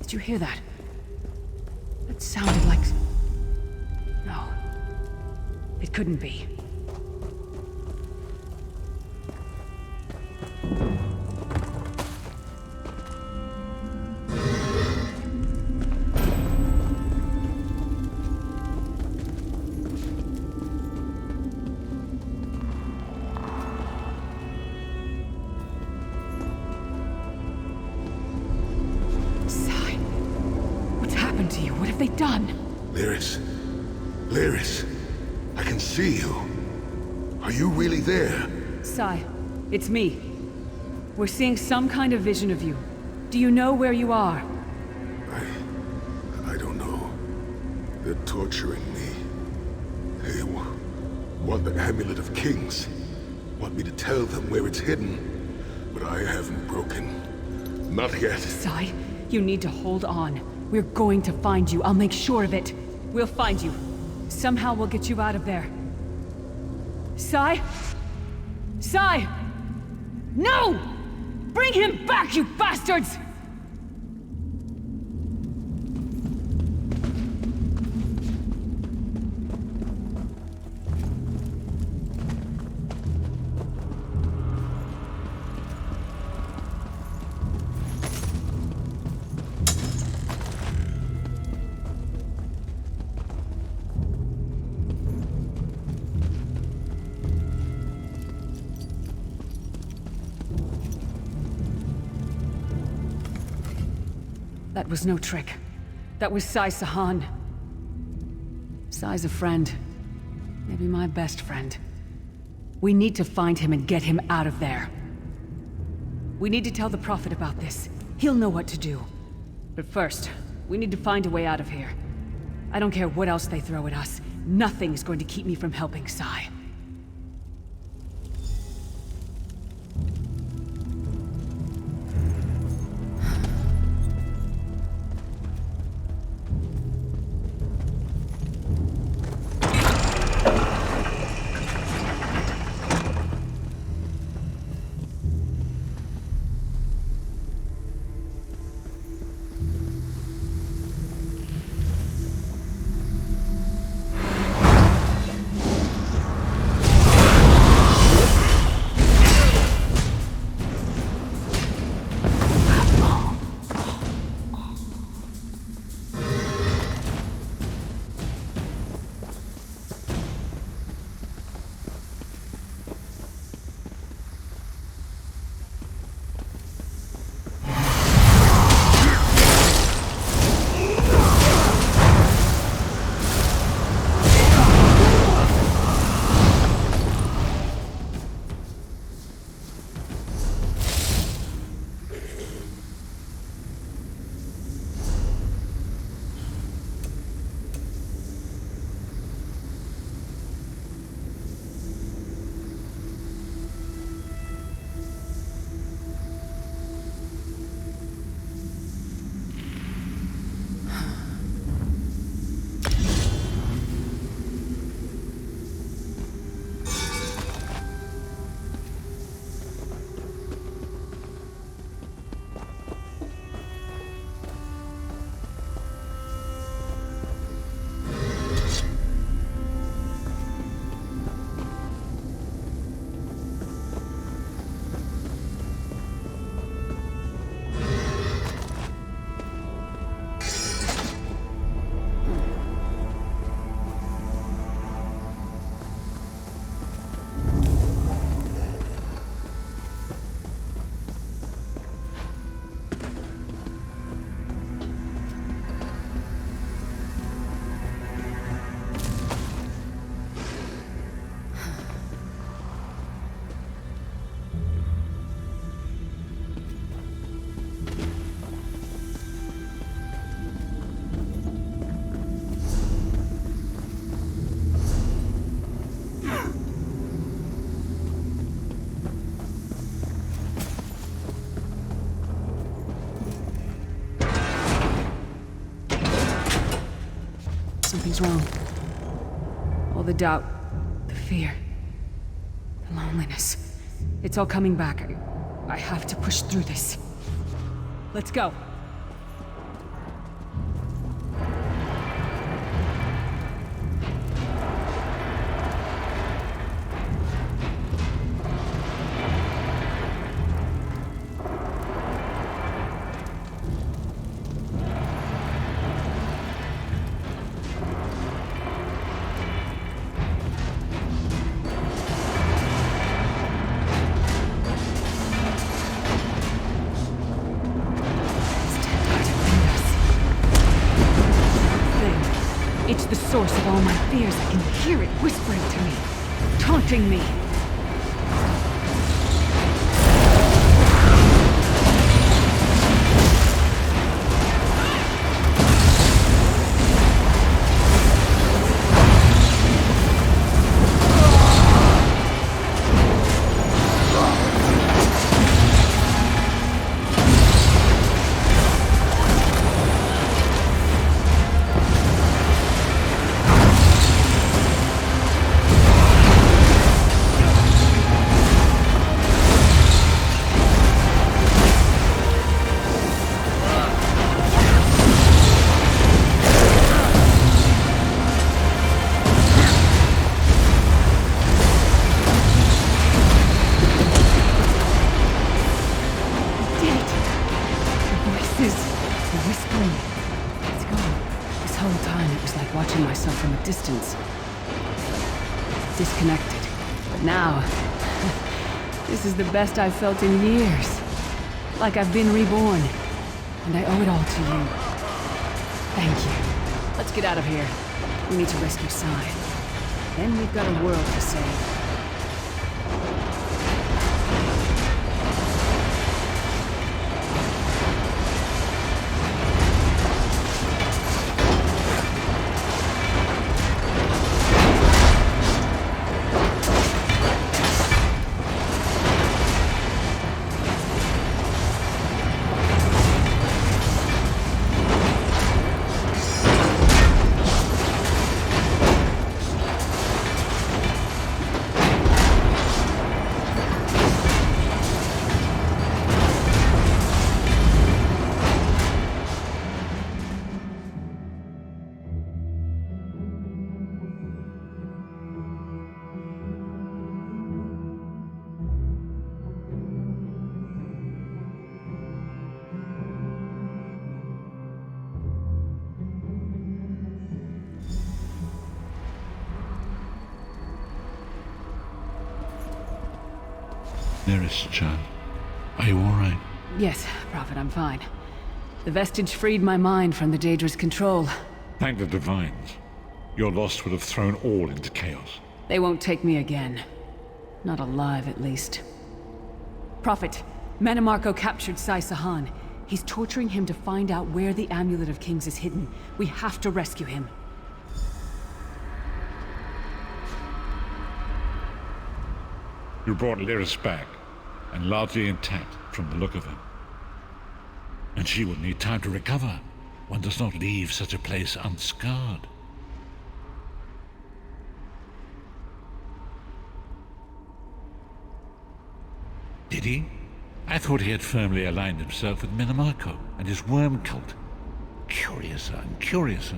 Did you hear that? It sounded like... No. couldn't be. Lyris, I can see you. Are you really there? Sai, it's me. We're seeing some kind of vision of you. Do you know where you are? I don't know. They're torturing me. They want the Amulet of Kings. Want me to tell them where it's hidden. But I haven't broken. Not yet. Sai, you need to hold on. We're going to find you. I'll make sure of it. We'll find you. Somehow we'll get you out of there. Sai? Sai! No! Bring him back, you bastards! That was no trick. That was Sai Sahan. Sai's a friend. Maybe my best friend. We need to find him and get him out of there. We need to tell the Prophet about this. He'll know what to do. But first, we need to find a way out of here. I don't care what else they throw at us. Nothing's going to keep me from helping Sai. Something's wrong. All the doubt, the fear, the loneliness. It's all coming back. I have to push through this. Let's go. source of all my fears. I can hear it whispering to me, taunting me. Distance. Disconnected. But now, this is the best I've felt in years. Like I've been reborn. And I owe it all to you. Thank you. Let's get out of here. We need to rescue Sai. Then we've got a world to save. Nearest, child. Are you all right? Yes, Prophet, I'm fine. The vestige freed my mind from the Daedra's control. Thank the Divines. Your loss would have thrown all into chaos. They won't take me again. Not alive, at least. Prophet, Mannimarco captured Sai Sahan. He's torturing him to find out where the Amulet of Kings is hidden. We have to rescue him. You brought Lyris back, and largely intact from the look of him. And she would need time to recover. One does not leave such a place unscarred. Did he? I thought he had firmly aligned himself with Mannimarco and his worm cult. Curiouser and curiouser.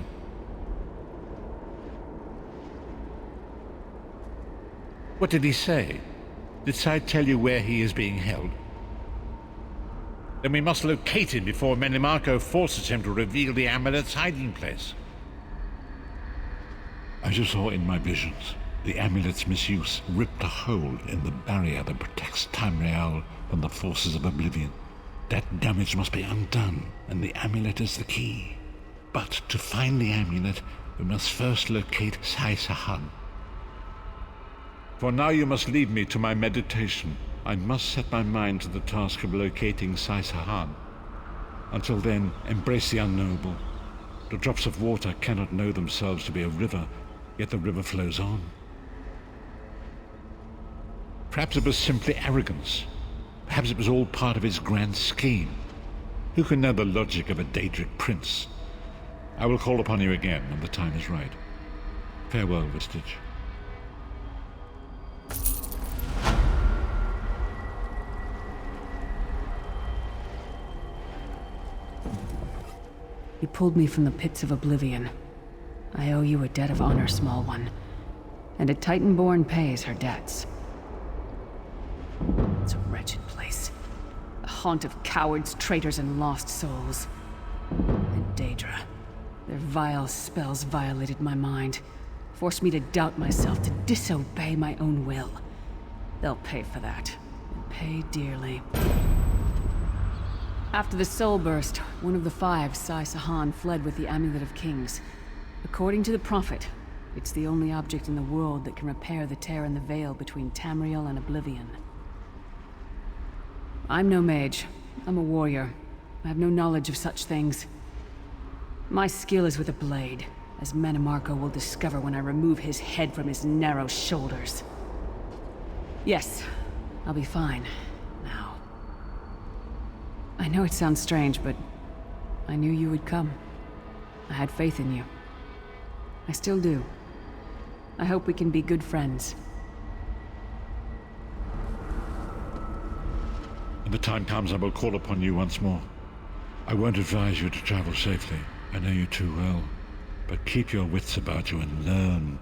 What did he say? Did Sai tell you where he is being held? Then we must locate him before Mannimarco forces him to reveal the amulet's hiding place. As you saw in my visions, the amulet's misuse ripped a hole in the barrier that protects Tamriel from the forces of oblivion. That damage must be undone, and the amulet is the key. But to find the amulet, we must first locate Sai Sahan. For now you must leave me to my meditation. I must set my mind to the task of locating Sai Sahan. Until then, embrace the unknowable. The drops of water cannot know themselves to be a river, yet the river flows on. Perhaps it was simply arrogance. Perhaps it was all part of his grand scheme. Who can know the logic of a Daedric prince? I will call upon you again when the time is right. Farewell, Vestige. You pulled me from the pits of oblivion. I owe you a debt of honor, small one. And a Titanborn pays her debts. It's a wretched place. A haunt of cowards, traitors, and lost souls. And Daedra. Their vile spells violated my mind. Forced me to doubt myself, to disobey my own will. They'll pay for that. And pay dearly. After the Soul Burst, one of the five, Sai Sahan, fled with the Amulet of Kings. According to the Prophet, it's the only object in the world that can repair the tear in the veil between Tamriel and Oblivion. I'm no mage. I'm a warrior. I have no knowledge of such things. My skill is with a blade, as Manamarco will discover when I remove his head from his narrow shoulders. Yes, I'll be fine. Now. I know it sounds strange, but I knew you would come. I had faith in you. I still do. I hope we can be good friends. When the time comes, I will call upon you once more. I won't advise you to travel safely. I know you too well. But keep your wits about you and learn.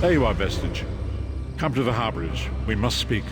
There you are, Vestige. Come to the harborage. We must speak.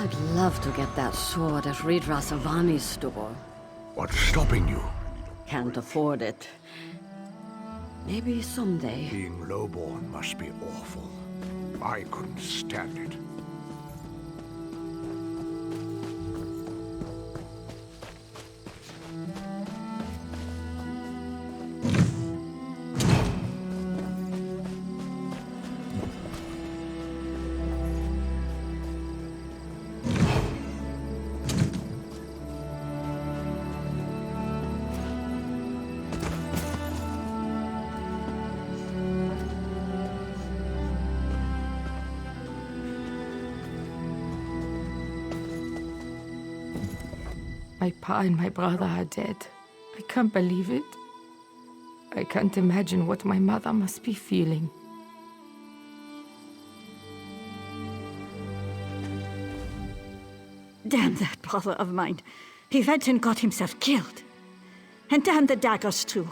I'd love to get that sword at Ridra Savani's store. What's stopping you? Can't afford it. Maybe someday. Being lowborn must be awful. I couldn't stand it. My pa and my brother are dead. I can't believe it. I can't imagine what my mother must be feeling. Damn that brother of mine. He went and got himself killed. And damn the daggers too.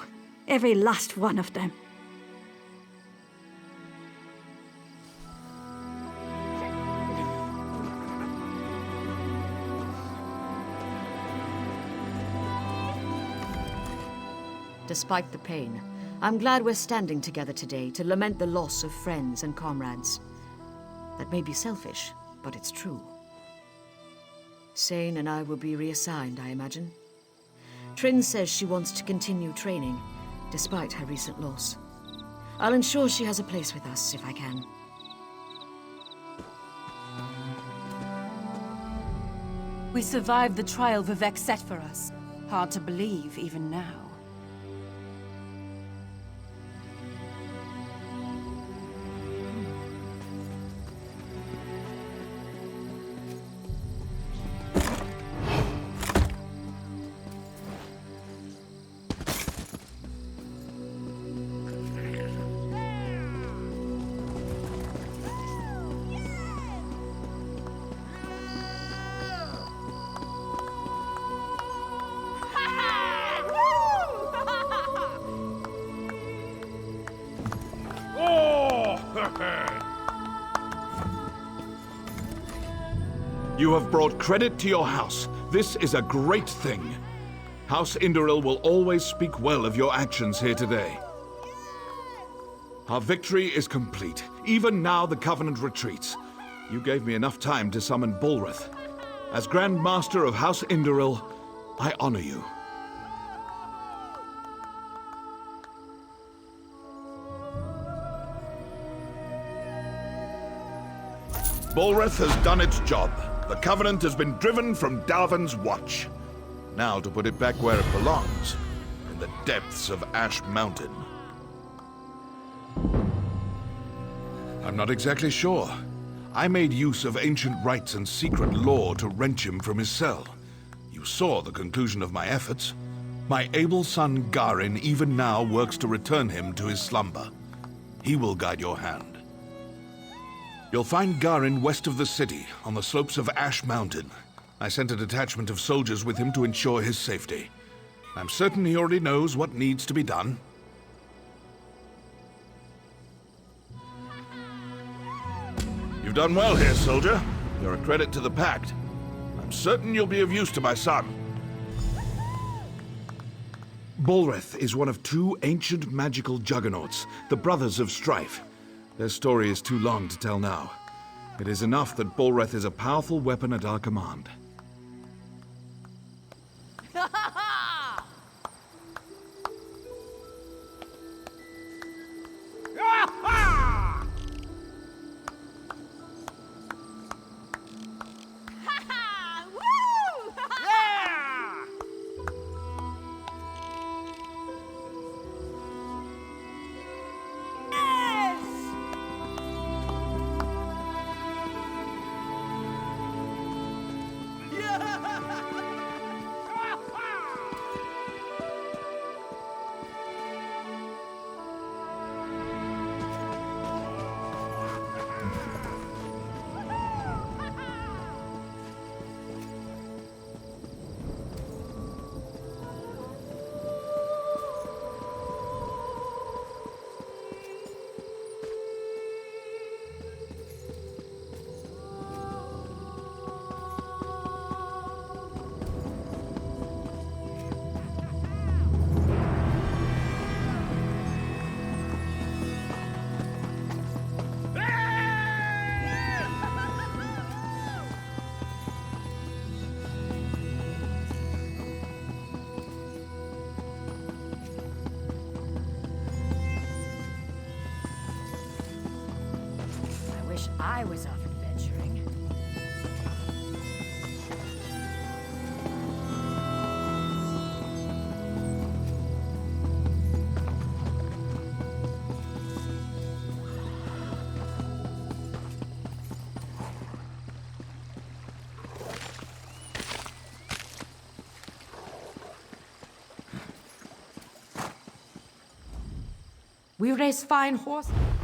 Every last one of them. Despite the pain, I'm glad we're standing together today to lament the loss of friends and comrades. That may be selfish, but it's true. Sane and I will be reassigned, I imagine. Trin says she wants to continue training, despite her recent loss. I'll ensure she has a place with us, if I can. We survived the trial Vivek set for us. Hard to believe, even now. You have brought credit to your house. This is a great thing. House Indoril will always speak well of your actions here today. Our victory is complete. Even now the Covenant retreats. You gave me enough time to summon Bulrith. As Grand Master of House Indoril, I honor you. Bulrith has done its job. The Covenant has been driven from Dalvin's watch. Now to put it back where it belongs, in the depths of Ash Mountain. I'm not exactly sure. I made use of ancient rites and secret lore to wrench him from his cell. You saw the conclusion of my efforts. My able son Garin even now works to return him to his slumber. He will guide your hand. You'll find Garin west of the city, on the slopes of Ash Mountain. I sent a detachment of soldiers with him to ensure his safety. I'm certain he already knows what needs to be done. You've done well here, soldier. You're a credit to the Pact. I'm certain you'll be of use to my son. Bulrith is one of two ancient magical juggernauts, the Brothers of Strife. Their story is too long to tell now. It is enough that Bulrith is a powerful weapon at our command. wish I was off adventuring. We raise fine horses.